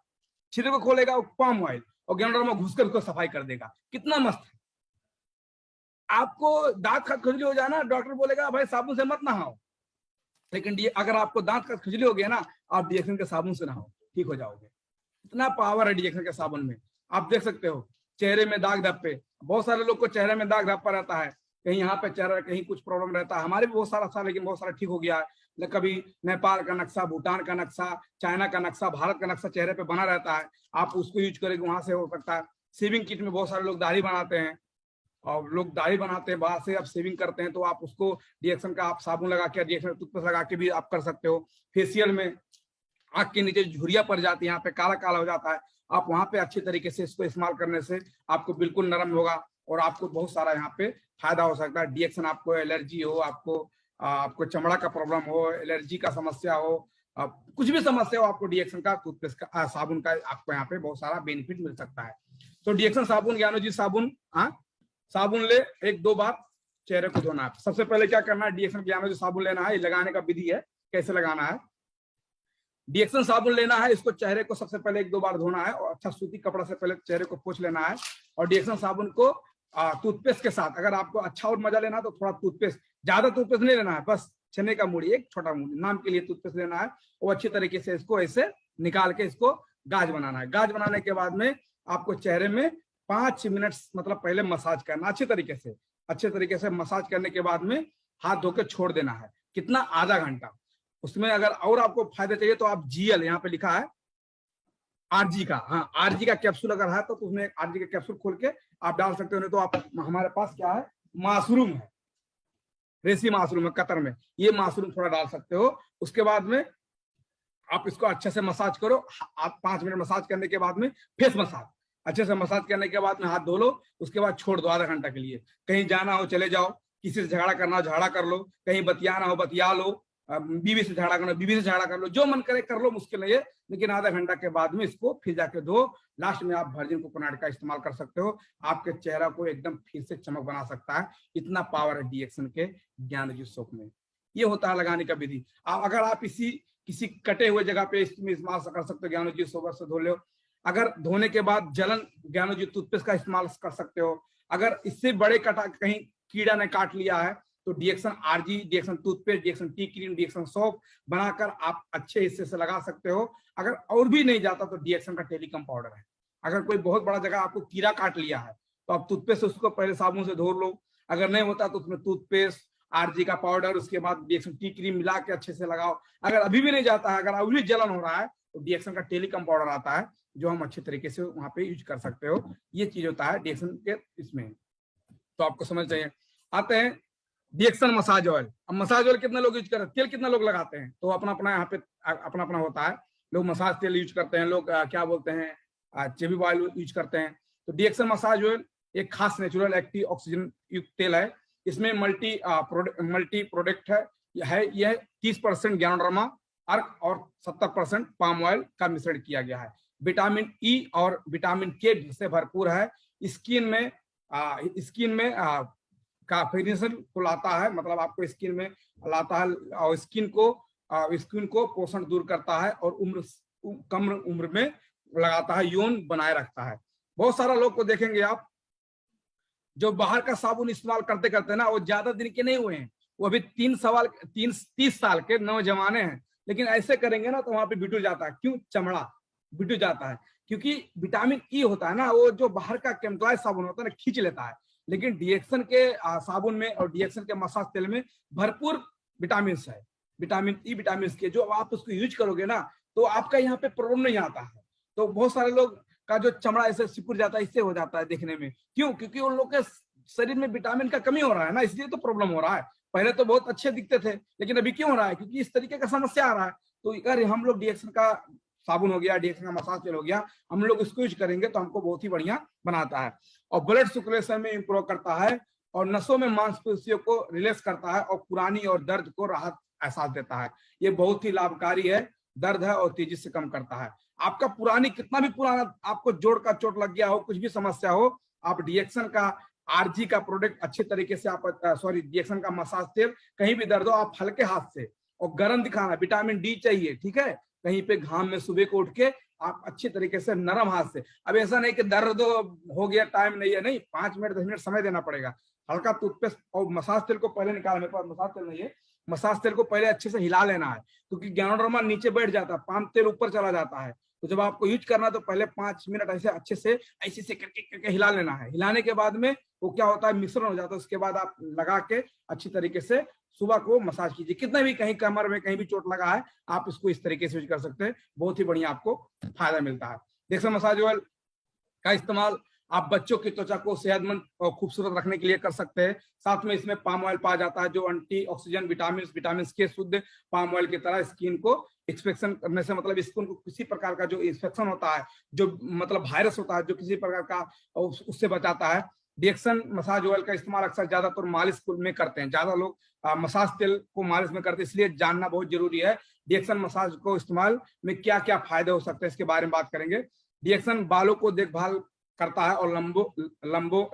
छिद्र को खोलेगा पाम ऑयल, और ज्ञानोडर्मा घुसकर उसको सफाई कर देगा। कितना मस्त है। आपको दांत का खुजली हो जाए ना, डॉक्टर बोलेगा भाई साबुन से मत नहाओ, लेकिन अगर आपको दांत का खुजली हो गया ना, आप डीएक्सन के साबुन से नहाओ, ठीक हो जाओगे। इतना पावर है डीएक्सन के साबुन में। आप देख सकते हो चेहरे में दाग धब्बे, बहुत सारे लोग को चेहरे में दाग धब्बा रहता है, कहीं यहाँ पे चेहरा, कहीं कुछ प्रॉब्लम रहता है। हमारे भी बहुत सारा था, लेकिन बहुत सारा ठीक हो गया है। कभी नेपाल का नक्शा, भूटान का नक्शा, चाइना का नक्शा, भारत का नक्शा चेहरे पे बना रहता है, आप उसको यूज करेंगे, वहां से हो सकता है। शेविंग किट में बहुत सारे लोग दाढ़ी बनाते हैं, और लोग दाढ़ी बनाते हैं, बाहर से आप शेविंग करते हैं, तो आप उसको डीएक्सन का आप साबुन लगा के, डीएक्सन टूथपेस्ट लगा के भी आप कर सकते हो। फेशियल में आंख के नीचे झुर्रियां पड़ जाती है, यहाँ पे काला काला हो जाता है, आप वहां पे अच्छी तरीके से इसको इस्तेमाल करने से आपको बिल्कुल नरम होगा, और आपको बहुत सारा यहाँ पे फायदा हो सकता है। डीएक्सन, आपको एलर्जी हो, आपको चमड़ा का प्रॉब्लम हो, एलर्जी का समस्या हो, कुछ भी समस्या हो, आपको डीएक्सन का टूथपेस्ट का साबुन का आपको यहाँ पे बहुत सारा बेनिफिट मिल सकता है। तो डीएक्सन साबुन, ज्ञानोजी साबुन, साबुन ले 1-2 बार चेहरे को धोना है। सबसे पहले क्या करना है, डीएक्सन ज्ञानोजी साबुन लेना है। ये लगाने का विधि है, कैसे लगाना है। डीएक्सन साबुन लेना है, इसको चेहरे को सबसे पहले 1-2 बार धोना है, और अच्छा सूती कपड़ा से पहले चेहरे को पोंछ लेना है। और डीएक्सन साबुन को टूथपेस्ट के साथ, अगर आपको अच्छा और मजा लेना है तो थोड़ा टूथपेस्ट, ज्यादा टूथपेस्ट नहीं लेना है, बस छेने का मूड़ी, एक छोटा मूड़ी नाम के लिए टूथपेस्ट लेना है, और अच्छी तरीके से इसको ऐसे निकाल के इसको गाज बनाना है। गाज बनाने के बाद में आपको चेहरे में 5 मिनट मतलब पहले मसाज करना अच्छे तरीके से मसाज करने के बाद में हाथ धो के छोड़ देना है। कितना? आधा घंटा। उसमें अगर और आपको फायदा चाहिए तो आप जीएल, यहाँ पे लिखा है आरजी का, हाँ आरजी का कैप्सूल अगर है तो उसमें आरजी का कैप्सूल खोल के आप डाल सकते हो। नहीं तो आप, हमारे पास क्या है, माशरूम है, रेसी माशरूम है कतर में, ये माशरूम थोड़ा डाल सकते हो। उसके बाद में आप इसको अच्छे से मसाज करो। आप 5 मिनट मसाज करने के बाद में फेस मसाज, अच्छे से मसाज करने के बाद में हाथ धो लो। उसके बाद छोड़ दो आधा घंटा के लिए। कहीं जाना हो चले जाओ, किसी से झगड़ा करना हो झगड़ा कर लो, कहीं बतियाना हो बतिया लो, बीवी से झगड़ा करना, बीवी से झगड़ा कर लो, जो मन करे कर लो, मुश्किल नहीं है। लेकिन आधा घंटा के बाद में इसको फिर जाके धो। लास्ट में आप वर्जिन कोकोनट का इस्तेमाल कर सकते हो, आपके चेहरा को एकदम फिर से चमक बना सकता है। इतना पावर है डीएक्सन के ज्ञानोजी सोप में। ये होता है लगाने का विधि। अगर आप किसी कटे हुए जगह पे इसमें इस्तेमाल कर सकते हो, ज्ञानोजी सोप से धो लो। अगर धोने के बाद जलन, ज्ञानोजी टूथपेस्ट का इस्तेमाल कर सकते हो। अगर इससे बड़े कटा कहीं कीड़ा ने काट लिया है तो DXN RG, DXN toothpaste, DXN tea cream, DXN soap बनाकर आप अच्छे हिस्से से लगा सकते हो। अगर और भी नहीं जाता तो डीएक्सन का टेलीकम पाउडर है। अगर कोई बहुत बड़ा जगह आपको कीड़ा काट लिया है तो आप टूथपेस्ट उसको पहले साबुन से धो लो। अगर नहीं होता तो उसमें टूथपेस्ट, आरजी का पाउडर, उसके बाद डीएक्सन टी क्रीम मिला के अच्छे से लगाओ। अगर अभी भी नहीं जाता है, अगर अभी भी जलन हो रहा है तो डीएक्सन का टेलीकम पाउडर आता है, जो हम अच्छे तरीके से वहां पे यूज कर सकते हो। ये चीज होता है डीएक्सन के इसमें, तो आपको समझ चाहिए। आते हैं डीएक्सन मसाज ऑयल। अब मसाज ऑयल कितने लोग यूज करते हैं, तेल कितना लोग लगाते हैं, तो अपना अपना यहाँ पे अपना अपना होता है। लोग मसाज तेल यूज करते हैं, लोग क्या बोलते हैं चेबी ऑयल यूज करते हैं। तो डीएक्सन मसाज ऑयल एक खास नेचुरल एक्टिव ऑक्सीजन युक्त तेल है। इसमें मल्टी प्रोडक्ट है। यह 30% ज्ञानोडर्मा अर्क और 70% पाम ऑयल का मिश्रण किया गया है। विटामिन ई और विटामिन के से भरपूर है। स्किन में काफिनेशन को लाता है, मतलब आपको स्किन में लाता है और स्किन को पोषण दूर करता है और कम उम्र में लगाता है, यौन बनाए रखता है। बहुत सारा लोग को देखेंगे आप जो बाहर का साबुन इस्तेमाल करते करते ना, वो ज्यादा दिन के नहीं हुए हैं, वो अभी 30 साल के नौजवाने हैं, लेकिन ऐसे करेंगे ना तो वहां पे बिटू जाता है। क्यों? चमड़ा बिटू जाता है, क्योंकि विटामिन ई होता है ना, वो जो बाहर का केमिकलाइज साबुन होता है ना खींच लेता है, लेकिन डीएक्सन के साबुन में और डीएक्सन के मसाज तेल में भरपूर विटामिन है, विटामिन ई, विटामिन के, जो आप उसको यूज करोगे ना तो आपका यहाँ पे प्रॉब्लम नहीं आता है। तो बहुत सारे लोग का जो चमड़ा ऐसे सिकुड़ जाता है, इससे हो जाता है देखने में। क्यों? क्योंकि उन लोग के शरीर में विटामिन का कमी हो रहा है ना, इसलिए तो प्रॉब्लम हो रहा है। पहले तो बहुत अच्छे दिखते थे, लेकिन अभी क्यों हो रहा है? क्योंकि इस तरीके का समस्या आ रहा है। तो अगर हम लोग डीएक्सन का साबुन हो गया, डीएक्सन का मसाज तेल हो गया, हम लोग इसको यूज करेंगे तो हमको बहुत ही बढ़िया बनाता है और ब्लड सर्कुलेशन में इंप्रूव करता है और नसों में मांसपेशियों को रिलैक्स करता है और पुरानी और दर्द को राहत एहसास देता है। ये बहुत ही लाभकारी है, दर्द है और तेजी से कम करता है। आपका पुरानी कितना भी पुराना आपको जोड़ का चोट लग गया हो, कुछ भी समस्या हो, आप डीएक्सन का आरजी का प्रोडक्ट अच्छे तरीके से आप डीएक्सन का मसाज तेल, कहीं भी दर्द हो आप हल्के हाथ से, और गर्म दिखाना, विटामिन डी चाहिए, ठीक है, कहीं पे घाम में सुबह को उठ के आप अच्छे तरीके से नरम हाथ से। अब ऐसा नहीं कि दर्द हो गया, टाइम नहीं है, नहीं, 5 मिनट 10 मिनट समय देना पड़ेगा। हल्का टूथपेस्ट और मसाज तेल को पहले निकाल, मेरे पास मसाज तेल नहीं है, मसाज तेल को पहले अच्छे से हिला लेना है, क्योंकि ज्ञानोडर्मा नीचे बैठ जाता है, पाम तेल ऊपर चला जाता है। तो जब आपको यूज करना है तो पहले 5 मिनट ऐसे अच्छे से करके हिला लेना है। हिलाने के बाद में वो क्या होता है, मिश्रण हो जाता है। उसके बाद आप लगा के अच्छी तरीके से सुबह को मसाज कीजिए। कितना भी कहीं कमर में कहीं भी चोट लगा है, आप इसको इस तरीके से यूज कर सकते हैं, बहुत ही बढ़िया आपको फायदा मिलता है। डीएक्सन मसाज ऑयल का इस्तेमाल आप बच्चों की त्वचा को सेहतमंद और खूबसूरत रखने के लिए कर सकते हैं। साथ में इसमें पाम ऑयल पाया जाता है, जो एंटी ऑक्सीडेंट विटामिन के शुद्ध पाम ऑयल की तरह स्किन को इंस्पेक्शन करने से, मतलब स्किन को किसी प्रकार का जो इंफेक्शन होता है, जो मतलब वायरस होता है, जो किसी प्रकार का, उससे बचाता है। डीएक्सन मसाज ऑयल का इस्तेमाल अक्सर ज्यादातर मालिश में करते हैं, ज्यादा लोग मसाज तेल को मालिश में करते हैं, इसलिए जानना बहुत जरूरी है डीएक्सन मसाज को इस्तेमाल में क्या क्या फायदे हो सकते हैं, इसके बारे में बात करेंगे। डीएक्सन बालों को देखभाल करता है और लंबो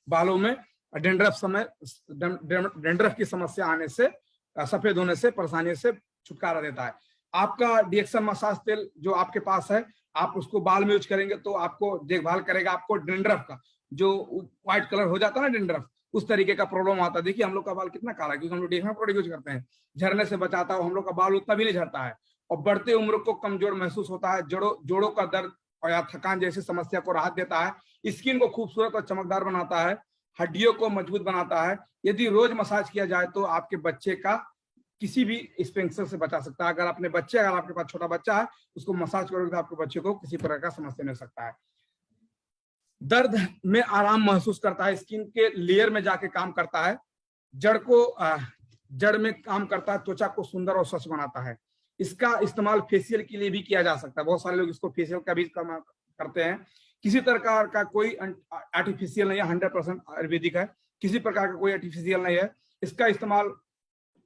बालों में डेंड्रफ की समस्या आने से, सफेद होने से, परेशानी से छुटकारा देता है। आपका डीएक्सन मसाज तेल जो आपके पास है, आप उसको बाल में यूज करेंगे तो आपको देखभाल करेगा, आपको डेंड्रफ का जो व्हाइट कलर हो जाता है ना, डेंड्रफ, उस तरीके का प्रॉब्लम आता है। देखिए हम लोग का बाल कितना काला है, क्योंकि हम लोग डीएक्सन प्रोडक्ट यूज करते हैं, झड़ने से बचाता है, हम लोग का बाल उतना भी नहीं झड़ता है और बढ़ते उम्र को कमजोर महसूस होता है, जोड़ों का दर्द और या थकान जैसी समस्या को राहत देता है, स्किन को खूबसूरत और चमकदार बनाता है, हड्डियों को मजबूत बनाता है। यदि रोज मसाज किया जाए तो आपके बच्चे का किसी भी स्पेंसर से बचा सकता है। अगर आपके पास छोटा बच्चा है, उसको मसाज करोगे तो आपके बच्चे को किसी प्रकार का समस्या नहीं हो सकता है। दर्द में आराम महसूस करता है, स्किन के लेयर में जाके काम करता है, जड़ में काम करता है, त्वचा को सुंदर और स्वच्छ बनाता है। इसका इस्तेमाल फेशियल के लिए भी किया जा सकता है, बहुत सारे लोग इसको फेशियल का भी इस्तेमाल करते हैं। किसी प्रकार का कोई आर्टिफिशियल नहीं है, 100% आयुर्वेदिक है, किसी प्रकार का कोई आर्टिफिशियल नहीं है। इसका इस्तेमाल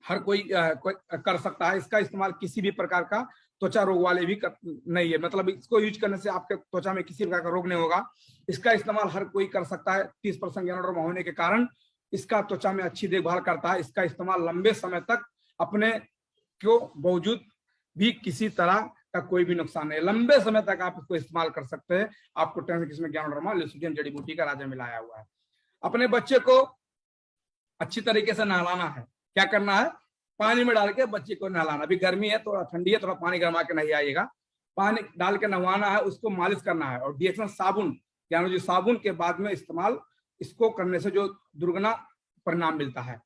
हर कोई कर सकता है। इसका इस्तेमाल किसी भी प्रकार का त्वचा रोग वाले भी नहीं है, मतलब इसको यूज करने से आपके त्वचा में किसी प्रकार का रोग नहीं होगा। इसका इस्तेमाल हर कोई कर सकता है, 30% ज्ञानोडर्मा होने के कारण इसका त्वचा में अच्छी देखभाल करता है। इसका इस्तेमाल लंबे समय तक अपने को बावजूद भी किसी तरह का कोई भी नुकसान नहीं, लंबे समय तक आप इसको इस्तेमाल कर सकते हैं। आपको इसमें ज्ञानोडर्मा ल्यूसीडियम जड़ी बूटी का राजा मिलाया हुआ है। अपने बच्चे को अच्छी तरीके से नहलाना है। क्या करना है? पानी में डाल के बच्चे को नहलाना। अभी गर्मी है, थोड़ा ठंडी है, थोड़ा पानी गर्मा के नहीं आएगा, पानी डाल के नहवाना है, उसको मालिश करना है। और डीएक्सन साबुन, यानी साबुन के बाद में इस्तेमाल, इसको करने से जो दुर्गुना परिणाम मिलता है।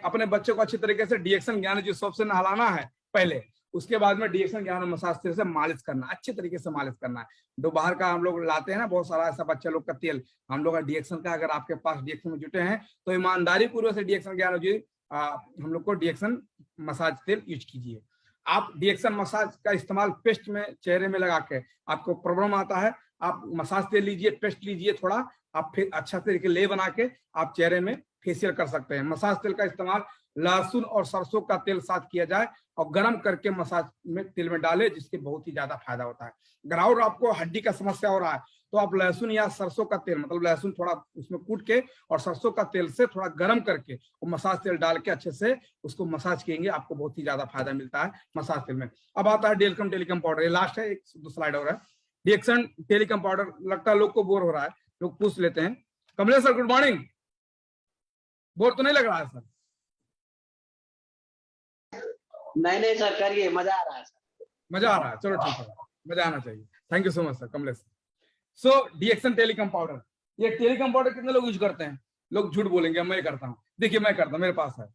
अपने बच्चे को अच्छी तरीके से डीएक्सन ज्ञान जी सोप से नहलाना है पहले, उसके बाद में डीएक्सन ज्ञान मसाज तेल से मालिश करना, अच्छे तरीके से मालिश करना है। जो बाहर का हम लोग लाते हैं ना, बहुत सारा ऐसा बच्चे लोग का तेल, हम लोग का डीएक्सन का, अगर आपके पास डीएक्सन में जुटे हैं तो ईमानदारी पूर्वक से डीएक्सन ज्ञान जी हम लोग को डीएक्सन मसाज तेल यूज कीजिए। आप डीएक्सन मसाज का इस्तेमाल पेस्ट में, चेहरे में लगा के, आपको प्रॉब्लम आता है, आप मसाज तेल लीजिए, पेस्ट लीजिए थोड़ा, आप फिर अच्छा तरीके ले बना के आप चेहरे में फेशियल कर सकते हैं। मसाज तेल का इस्तेमाल लहसुन और सरसों का तेल साथ किया जाए और गर्म करके मसाज में तेल में डाले, जिसके बहुत ही ज्यादा फायदा होता है। अगर और आपको हड्डी का समस्या हो रहा है तो आप लहसुन या सरसों का तेल, मतलब लहसुन थोड़ा उसमें कूट के और सरसों का तेल से थोड़ा गर्म करके वो मसाज तेल डाल के अच्छे से उसको मसाज करेंगे, आपको बहुत ही ज्यादा फायदा मिलता है मसाज तेल में। अब आता है डीएक्सन टेलिकम पाउडर, ये लास्ट है, एक दो स्लाइड और है। डीएक्सन टेलिकम पाउडर, लगता है लोग को बोर हो रहा है, लोग पूछ लेते हैं Kamlesh sir good morning, bore तो नहीं लग रहा है सर? नहीं सर, करिए, मजा आ रहा है सर। मजा आ रहा है, चलो ठीक है, मजा आना चाहिए। Thank you so much sir Kamlesh. So DXN talcum powder, ये टेलिकम पाउडर कितने लोग यूज करते हैं? लोग झूठ बोलेंगे, मैं करता हूँ। देखिए मैं करता हूँ, मेरे पास है,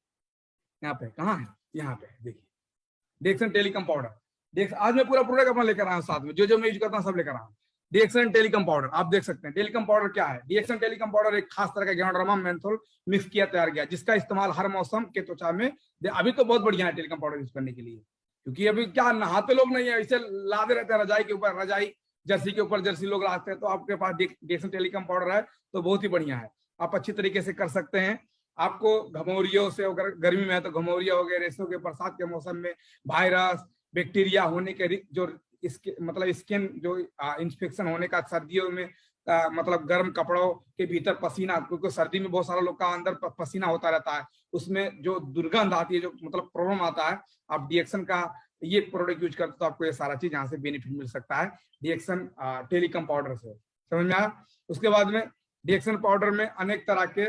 यहाँ पे, कहाँ है, यहाँ पे देखिए डीएक्सन टेलिकम पाउडर। आज मैं पूरा प्रोडक्ट अपना लेकर आया हूँ साथ में, जो मैं यूज करता हूँ सब लेकर आया हूँ। डीएक्सन टेलिकम पाउडर आप देख सकते हैं। टेलिकम पाउडर क्या है? डीएक्सन टेलिकम पाउडर एक खास तरह का ग्यानोडर्मा मेंथोल मिक्स किया तैयार गया, जिसका इस्तेमाल हर मौसम के त्वचा में, अभी तो बहुत बढ़िया है टेलिकम पाउडर यूज करने के लिए, क्योंकि अभी क्या नहाते लोग नहीं है, इसे लादे रहते हैं रजाई के ऊपर, रजाई जर्सी के ऊपर जर्सी लोग लाते हैं, तो आपके पास डीएक्सन टेलिकम पाउडर है तो बहुत ही बढ़िया है, आप अच्छी तरीके से कर सकते हैं। आपको घमौरियों से, अगर गर्मी में है तो घमौरिया हो गए, रेशों के, बरसात के मौसम में वायरस बैक्टीरिया होने के जो इसके मतलब स्किन जो इंफेक्शन होने का, सर्दियों में मतलब गर्म कपड़ों के भीतर पसीना, क्योंकि सर्दी में बहुत सारा लोग का अंदर पसीना होता रहता है, उसमें जो दुर्गंध आती है, जो मतलब प्रॉब्लम आता है, आप डीएक्सन का ये प्रोडक्ट यूज करते तो आपको ये सारा चीज यहाँ से बेनिफिट मिल सकता है डीएक्सन टेलिकम पाउडर से, समझ में आया? उसके बाद में डीएक्सन पाउडर में अनेक तरह के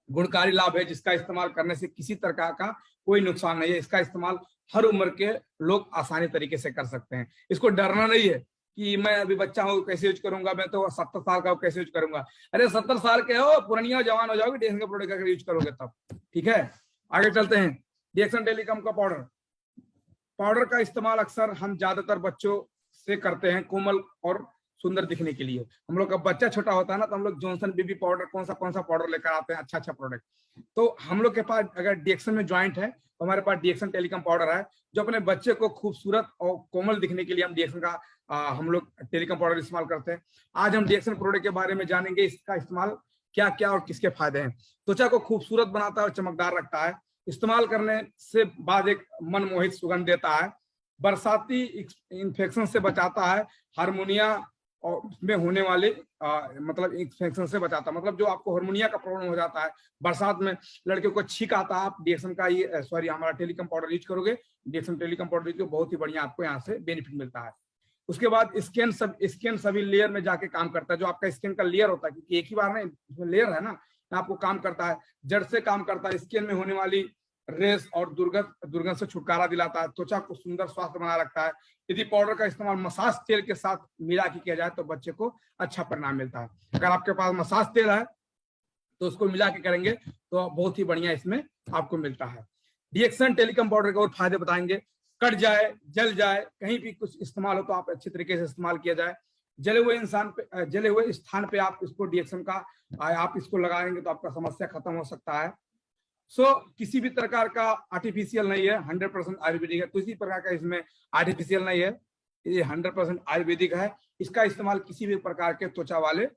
गुणकारी लाभ है, जिसका इस्तेमाल करने से किसी तरह का कोई नुकसान नहीं है। इसका इस्तेमाल हर उम्र के लोग आसानी तरीके से कर सकते हैं। इसको डरना नहीं है कि मैं अभी बच्चा हूँ कैसे यूज करूंगा, मैं तो 70 साल का हूँ कैसे यूज करूंगा। अरे 70 साल के हो, पुरानिया जवान हो जाओगे, डीएक्सन का प्रोडक्ट अगर यूज करोगे तब, ठीक है। आगे चलते हैं। डीएक्सन टेलिकम का पाउडर का इस्तेमाल अक्सर हम ज्यादातर बच्चों से करते हैं कोमल और सुंदर दिखने के लिए। हम लोग का बच्चा छोटा होता है ना, तो हम लोग जॉनसन बेबी पाउडर कौन सा पाउडर लेकर आते हैं, अच्छा प्रोडक्ट। तो हम लोग के पास अगर डीएक्सन में ज्वाइंट है तो हमारे पास डीएक्सन टेलिकम पाउडर है, जो अपने बच्चे को खूबसूरत और कोमल दिखने के लिए हम डीएक्सन का हम लोग टेलिकम पाउडर इस्तेमाल करते हैं। आज हम डीएक्सन प्रोडक्ट के बारे में जानेंगे, इसका इस्तेमाल क्या क्या और किसके फायदे हैं। त्वचा को खूबसूरत बनाता है और चमकदार रखता है, इस्तेमाल करने से बाद एक मनमोहित सुगंध देता है, बरसाती इन्फेक्शन से बचाता है, हार्मोनिया और में होने वाले मतलब इन्फेक्शन से बचाता है, मतलब जो आपको हार्मोनिया का प्रॉब्लम हो जाता है, बरसात में लड़कियों को छींक आता है, आप डीएक्सन का ये हमारा टेलिकम पाउडर यूज करोगे, डीएक्सन टेलिकम पाउडर यूज बहुत ही बढ़िया आपको यहाँ से बेनिफिट मिलता है। उसके बाद स्किन सभी लेयर में जाके काम करता है, जो आपका स्किन का लेयर होता है, क्योंकि एक ही बार नहीं इसमें लेयर है ना, आपको काम करता है, जड़ से काम करता है, स्किन में होने वाली रेस और दुर्गंध से छुटकारा दिलाता है, त्वचा को सुंदर स्वास्थ्य बनाए रखता है। यदि पाउडर का इस्तेमाल मसाज तेल के साथ मिला के किया जाए तो बच्चे को अच्छा परिणाम मिलता है। अगर आपके पास मसाज तेल है तो उसको मिला के करेंगे तो बहुत ही बढ़िया इसमें आपको मिलता है। डीएक्सन टेलिकम पाउडर के और फायदे बताएंगे। कट जाए, जल जाए, कहीं भी कुछ इस्तेमाल हो तो आप अच्छे तरीके से इस्तेमाल किया जाए। जले हुए स्थान पे आप इसको डीएक्सन का आप इसको लगाएंगे तो आपका समस्या खत्म हो सकता है। किसी भी प्रकार का आर्टिफिशियल नहीं है, 100% आयुर्वेदिक है, किसी प्रकार का इसमें आर्टिफिशियल नहीं है, ये 100% आयुर्वेदिक है। इसका इस्तेमाल किसी भी प्रकार के त्वचा वाले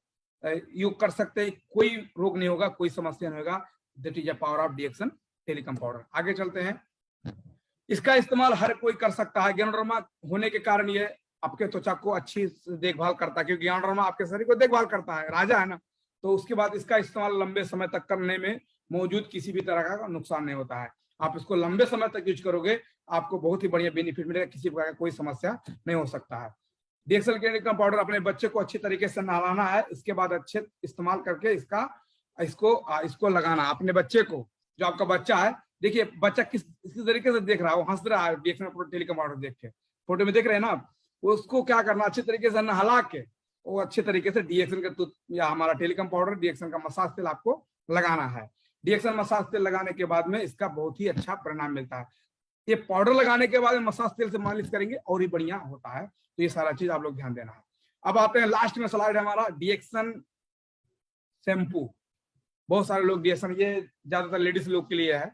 यूज कर सकते हैं, कोई रोग नहीं होगा, कोई समस्या नहीं होगा। That is a power of DXN talcum powder. आगे चलते हैं। इसका इस्तेमाल हर कोई कर सकता है। ग्यानोडर्मा होने के कारण ये आपके त्वचा को अच्छी देखभाल करता है, क्योंकि ग्यानोडर्मा आपके शरीर को देखभाल करता है, राजा है ना। तो उसके बाद इसका इस्तेमाल लंबे समय तक करने में मौजूद किसी भी तरह का नुकसान नहीं होता है। आप इसको लंबे समय तक यूज करोगे, आपको बहुत ही बढ़िया बेनिफिट मिलेगा, किसी प्रकार का कोई समस्या नहीं हो सकता है। डीएक्सन टेलिकम पाउडर अपने बच्चे को अच्छी तरीके से नहलाना है, इसके बाद अच्छे इस्तेमाल करके इसको लगाना अपने बच्चे को। जो आपका बच्चा है, देखिए बच्चा किस तरीके से देख रहा है, वो हंस रहा है डीएक्सन टेलिकम पाउडर देख के, फोटो में देख रहे हैं ना आप। उसको क्या करना, अच्छे तरीके से नहला के वो अच्छे तरीके से डीएक्सन का या हमारा टेलिकम पाउडर, डीएक्सन का मसाज तेल आपको लगाना है। डीएक्सन मसाज तेल लगाने के बाद में इसका बहुत ही अच्छा परिणाम मिलता है। ये पाउडर लगाने के बाद मसाज तेल से मालिश करेंगे और ही बढ़िया होता है। तो ये सारा चीज आप लोग ध्यान देना है। अब आते हैं लास्ट में स्लाइड है हमारा डीएक्सन शैम्पू। बहुत सारे लोग डीएक्सन, ये ज्यादातर लेडीज लोग के लिए है।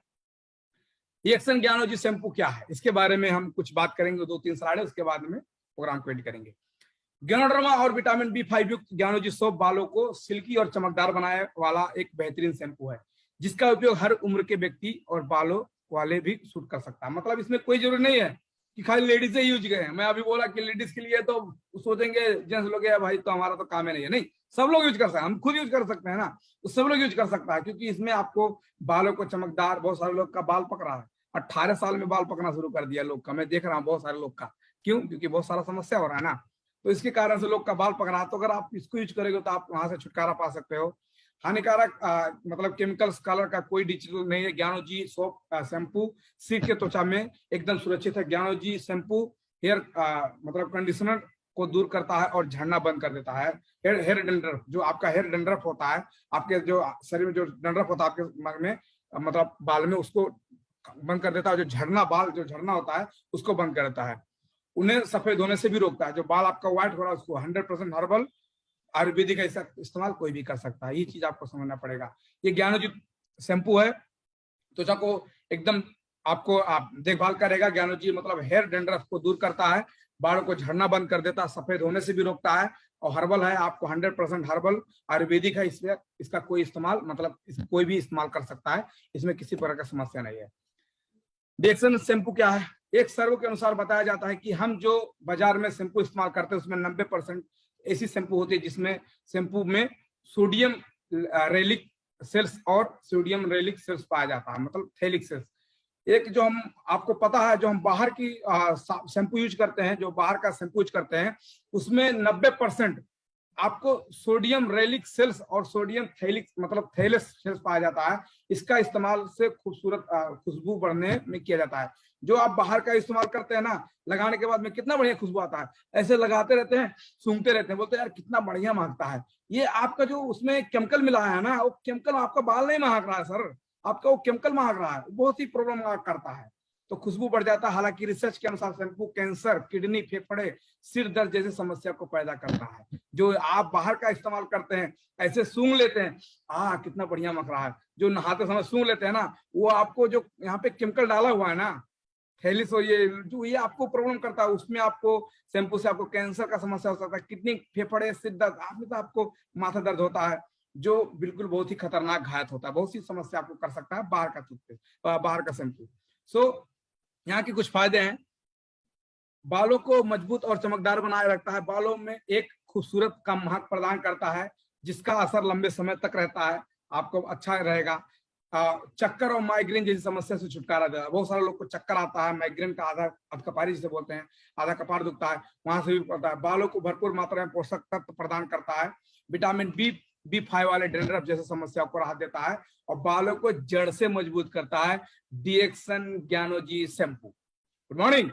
डीएक्सन ज्ञानोजी शैम्पू क्या है, इसके बारे में हम कुछ बात करेंगे, 2-3 स्लाइड है, उसके बाद में प्रोग्राम को एंड करेंगे। ग्यानोडर्मा और विटामिन B5 युक्त ज्ञानोजी सोप बालों को सिल्की और चमकदार बनाने वाला एक बेहतरीन शैम्पू है, जिसका उपयोग हर उम्र के व्यक्ति और बालों वाले भी सूट कर सकता है। मतलब इसमें कोई जरूरी नहीं है कि खाली लेडीज से यूज करें। मैं अभी बोला कि लेडीज के लिए तो सोचेंगे जेंट्स लोग भाई तो हमारा तो काम है नहीं, सब लोग यूज कर सकते हैं, हम खुद यूज कर सकते हैं ना, तो सब लोग यूज कर सकता है। क्योंकि इसमें आपको बालों को चमकदार, बहुत सारे लोग का बाल पक रहा है, 18 साल में बाल पकना शुरू कर दिया लोग का, मैं देख रहा हूँ बहुत सारे लोग का। क्यों? क्योंकि बहुत सारा समस्या हो रहा है ना, तो इसके कारण से लोग का बाल पक रहा है। तो अगर आप इसको यूज करेंगे तो आप वहां से छुटकारा पा सकते हो। हानिकारक मतलब केमिकल्स कलर का कोई डिजिटल नहीं है। ज्ञानो जी सोप शैम्पू सिर के त्वचा में एकदम सुरक्षित है। ज्ञानो जी शैम्पू हेयर मतलब कंडीशनर को दूर करता है और झड़ना बंद कर देता है। हेयर डंड्रफ, जो आपका हेयर डंड्रफ होता है, आपके जो शरीर में जो डंड्रफ होता है आपके मग में, मतलब बाल में, उसको बंद कर देता है। जो झड़ना बाल जो झड़ना होता है उसको बंद कर देता है। उन्हें सफेद होने से भी रोकता है। जो बाल आपका व्हाइट हो रहा है उसको 100% हर्बल आयुर्वेदिक का इस्तेमाल कोई भी कर सकता है। ये चीज आपको समझना पड़ेगा। ये ज्ञानोजी शैम्पू है, त्वचा को एकदम आपको आप देखभाल करेगा। ज्ञानोजी मतलब हेयर डैंड्रफ को दूर करता है, बालों को झड़ना बंद कर देता है, सफेद होने से भी रोकता है, और हर्बल है, आपको 100% हर्बल आयुर्वेदिक है। इसमें इसका कोई इस्तेमाल मतलब कोई भी इस्तेमाल कर सकता है, इसमें किसी प्रकार का समस्या नहीं है। डिएक्सन शैम्पू क्या है? एक सर्वे के अनुसार बताया जाता है कि हम जो बाजार में शैम्पू इस्तेमाल करते हैं उसमें 90% ऐसी शैम्पू होती है जिसमें शैम्पू में सोडियम रेलिक सेल्स और सोडियम रेलिक सेल्स पाया जाता है, मतलब थैलिक सेल्स। एक जो हम आपको पता है जो हम बाहर की शैम्पू यूज करते हैं, जो बाहर का शैम्पू यूज करते हैं उसमें 90% आपको सोडियम रेलिक सेल्स और सोडियम थैलिक मतलब थैलेस सेल्स पाया जाता है। इसका इस्तेमाल से खूबसूरत खुशबू बढ़ने में किया जाता है। जो आप बाहर का इस्तेमाल करते हैं ना, लगाने के बाद में कितना बढ़िया खुशबू आता है, ऐसे लगाते रहते हैं, सूंघते रहते हैं, बोलते हैं यार कितना बढ़िया महकता है। ये आपका जो उसमें केमिकल मिला है ना, वो केमिकल आपका बाल नहीं महक रहा है सर, आपका वो केमिकल महक रहा है, बहुत ही प्रॉब्लम करता है, तो खुशबू बढ़ जाता है। हालांकि रिसर्च के अनुसार शैम्पू कैंसर, किडनी, फेफड़े, सिर दर्द जैसी समस्या को पैदा करता है। जो आप बाहर का इस्तेमाल करते हैं, ऐसे सूंघ लेते हैं, कितना बढ़िया महक रहा है, जो नहाते समय सूंघ लेते हैं ना, वो आपको जो यहाँ पे केमिकल डाला हुआ है ना, थैलिस, और ये आपको प्रॉब्लम करता है। उसमें आपको शैम्पू से आपको कैंसर का समस्या हो सकता है, किडनी, फेफड़े, सिर दर्द, आपने तो आपको माथा दर्द होता है, जो बिल्कुल बहुत ही खतरनाक घात होता है। बहुत सी समस्या आपको कर सकता है बाहर का टूथपेस्ट, बाहर का शैम्पू। सो यहाँ के कुछ फायदे हैं। बालों को मजबूत और चमकदार बनाए रखता है, बालों में एक खूबसूरत का महक प्रदान करता है जिसका असर लंबे समय तक रहता है, आपको अच्छा रहेगा। चक्कर और माइग्रेन जैसी समस्या से छुटकारा देता है। बहुत सारे लोग को चक्कर आता है, माइग्रेन का आधा अधकपारी जिसे बोलते हैं, आधा कपार दुखता है, वहां से भी पड़ता है। बालों को भरपूर मात्रा में पोषक तत्व प्रदान करता है। विटामिन B5 वाले डैंड्रफ जैसे समस्या को राहत देता है, और बालों को जड़ से मजबूत करता है DXN Ganozhi shampoo. Good morning.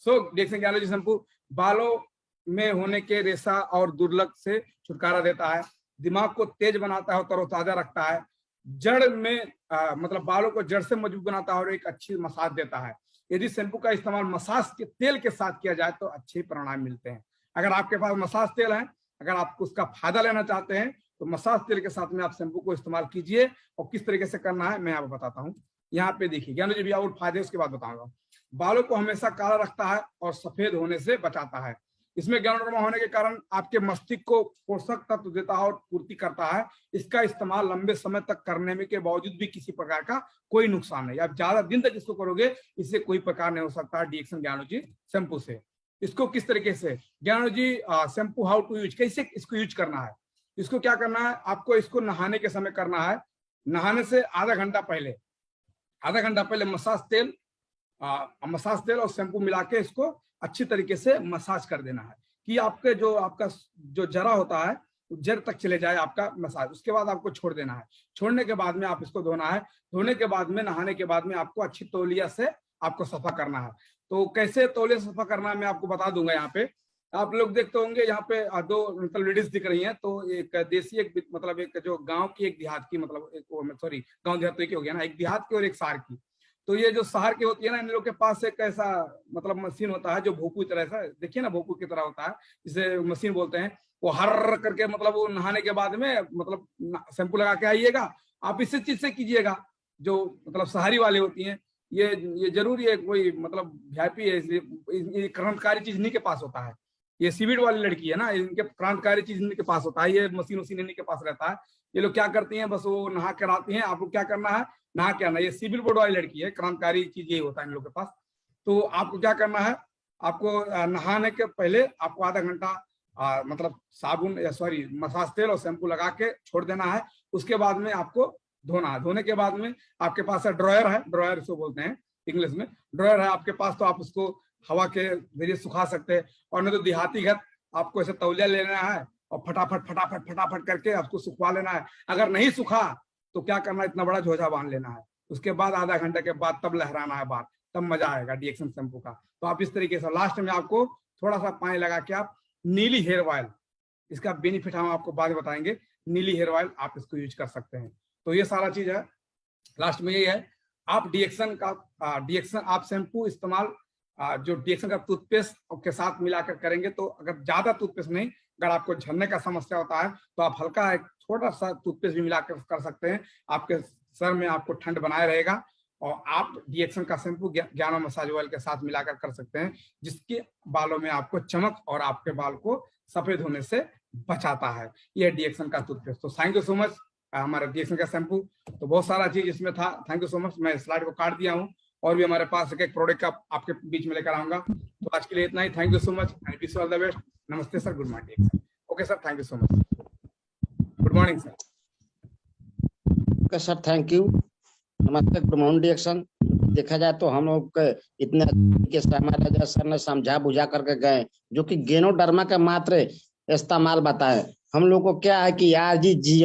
So DXN Ganozhi shampoo बालों में होने के रेशा और दुर्लभ से छुटकारा देता है, दिमाग को तेज बनाता है और तरोताजा रखता है, जड़ में मतलब बालों को जड़ से मजबूत बनाता है और एक अच्छी मसाज देता है। यदि शैम्पू का इस्तेमाल मसाज के तेल के साथ किया जाए तो अच्छे परिणाम मिलते हैं। अगर आपके पास मसाज तेल है, अगर आप उसका फायदा लेना चाहते हैं तो मसाज तेल के साथ में आप शैम्पू को इस्तेमाल कीजिए। और किस तरीके से करना है मैं आपको बताता हूँ। यहाँ पे देखिए ज्ञानोजी भी और फायदे उसके बाद बताऊंगा। बालों को हमेशा काला रखता है और सफेद होने से बचाता है। इसमें ज्ञानोरमा होने के कारण आपके मस्तिष्क को पोषक तत्व देता है और पूर्ति करता है। इसका इस्तेमाल लंबे समय तक करने में के बावजूद भी किसी प्रकार का कोई नुकसान नहीं। आप ज्यादा दिन तक इसको करोगे, इससे कोई प्रकार नहीं हो सकता डिएक्सन ज्ञानोजी शैम्पू से। इसको किस तरीके से ज्ञानोजी शैम्पू हाउ टू यूज, कैसे इसको यूज करना है। इसको क्या करना है, आपको इसको नहाने के समय करना है। नहाने से आधा घंटा पहले मसाज तेल और शैम्पू मिला के इसको अच्छी तरीके से मसाज कर देना है कि आपके आपका जो जरा होता है जड़ तक चले जाए आपका मसाज। उसके बाद आपको छोड़ देना है। छोड़ने के बाद में आप इसको धोना है। धोने के बाद में, नहाने के बाद में आपको अच्छी तौलिया से आपको सफा करना है। तो कैसे तौलिया सफा करना है मैं आपको बता दूंगा। यहाँ पे आप लोग देखते होंगे, यहाँ पे दो मतलब लेडीज दिख रही हैं। तो एक देसी, एक मतलब एक जो गांव की, एक देहात की, मतलब सॉरी गांव देहात तो एक हो गया ना, एक देहात की और एक शहर की। तो ये जो शहर की होती है ना, इन लोग के पास एक ऐसा मतलब मशीन होता है जो भोपू की तरह, ऐसा देखिए ना, भोपू की तरह होता है, जिसे मशीन बोलते हैं। वो हर करके मतलब वो नहाने के बाद में मतलब शैम्पू लगा के आइएगा। आप इसी चीज से कीजिएगा जो मतलब शहरी वाले होती हैं। ये जरूर ये कोई मतलब वीआईपी है, इसलिए क्रांतिकारी चीज इन्हीं के पास होता है। ये सीविड वाली लड़की है ना, इनके क्रांतिकारी चीज इनके पास होता है। ये मशीन उसी इन्हीं के पास रहता है। ये लोग क्या करती हैं, बस वो नहा कर आती हैं। आपको क्या करना है, ना क्या ना, ये सिविल बोर्ड वाली लड़की है, क्रांतिकारी चीज यही होता है इन लोग के पास। तो आपको क्या करना है, आपको नहाने के पहले आपको आधा घंटा मतलब साबुन या सॉरी मसाज तेल और शैम्पू लगा के छोड़ देना है। उसके बाद में आपको धोना है। धोने के बाद में आपके पास ड्रॉयर है, ड्रॉयर इसको बोलते हैं इंग्लिश में, ड्रॉयर है आपके पास, तो आप उसको हवा के जरिए सुखा सकते हैं। और नहीं तो देहाती घर आपको ऐसे तौलिया लेना है और फटाफट फटाफट फटाफट करके आपको सुखवा लेना है। अगर नहीं सूखा तो क्या करना है, इतना बड़ा झोझा बांध लेना है। उसके बाद आधा घंटे के बाद तब लहराना है बाल, तब मजा आएगा डीएक्शन शैम्पू का। तो आप इस तरीके से लास्ट में आपको थोड़ा सा पानी लगा के आप नीली हेयर ऑयल, इसका बेनिफिट हम आपको बाद में बताएंगे, नीली हेयर ऑयल आप इसको यूज कर सकते हैं। तो ये सारा चीज है। लास्ट में यही है, आप डीएक्शन आप शैम्पू इस्तेमाल जो डीएक्शन का टूथपेस्ट के साथ मिलाकर करेंगे तो अगर ज्यादा टूथपेस्ट नहीं, अगर आपको झड़ने का समस्या होता है तो आप हल्का एक छोटा सा टूथपेस्ट भी मिलाकर कर सकते हैं। आपके सर में आपको ठंड बनाए रहेगा। और आप डीएक्शन का शैम्पू ज्ञानो मसाज ऑयल के साथ मिलाकर कर सकते हैं, जिसके बालों में आपको चमक और आपके बाल को सफेद होने से बचाता है। ये डीएक्शन का टूथपेस्ट। तो थैंक यू सो मच हमारे डीएक्शन का शैम्पू। तो बहुत सारा चीज इसमें था। Thank you so much. मैं स्लाइड को काट दिया हूँ और भी हमारे पास एक प्रोडक्ट का आपके बीच में लेकर आऊंगा। तो आज के लिए इतना ही। Thank you so much and wish you all the best. नमस्ते sir, good morning. Okay sir, thank you so much. Good morning sir. Okay sir, thank you. नमस्ते, गुड मॉर्निंग डीएक्शन। देखा जाए तो हम लोग के इतने तरीके से हमारे राजा सर ने समझा बुझा करके गए, जो कि गेनोडर्मा का मात्र इस्तेमाल बताए। हम लोग को क्या है कि यार जी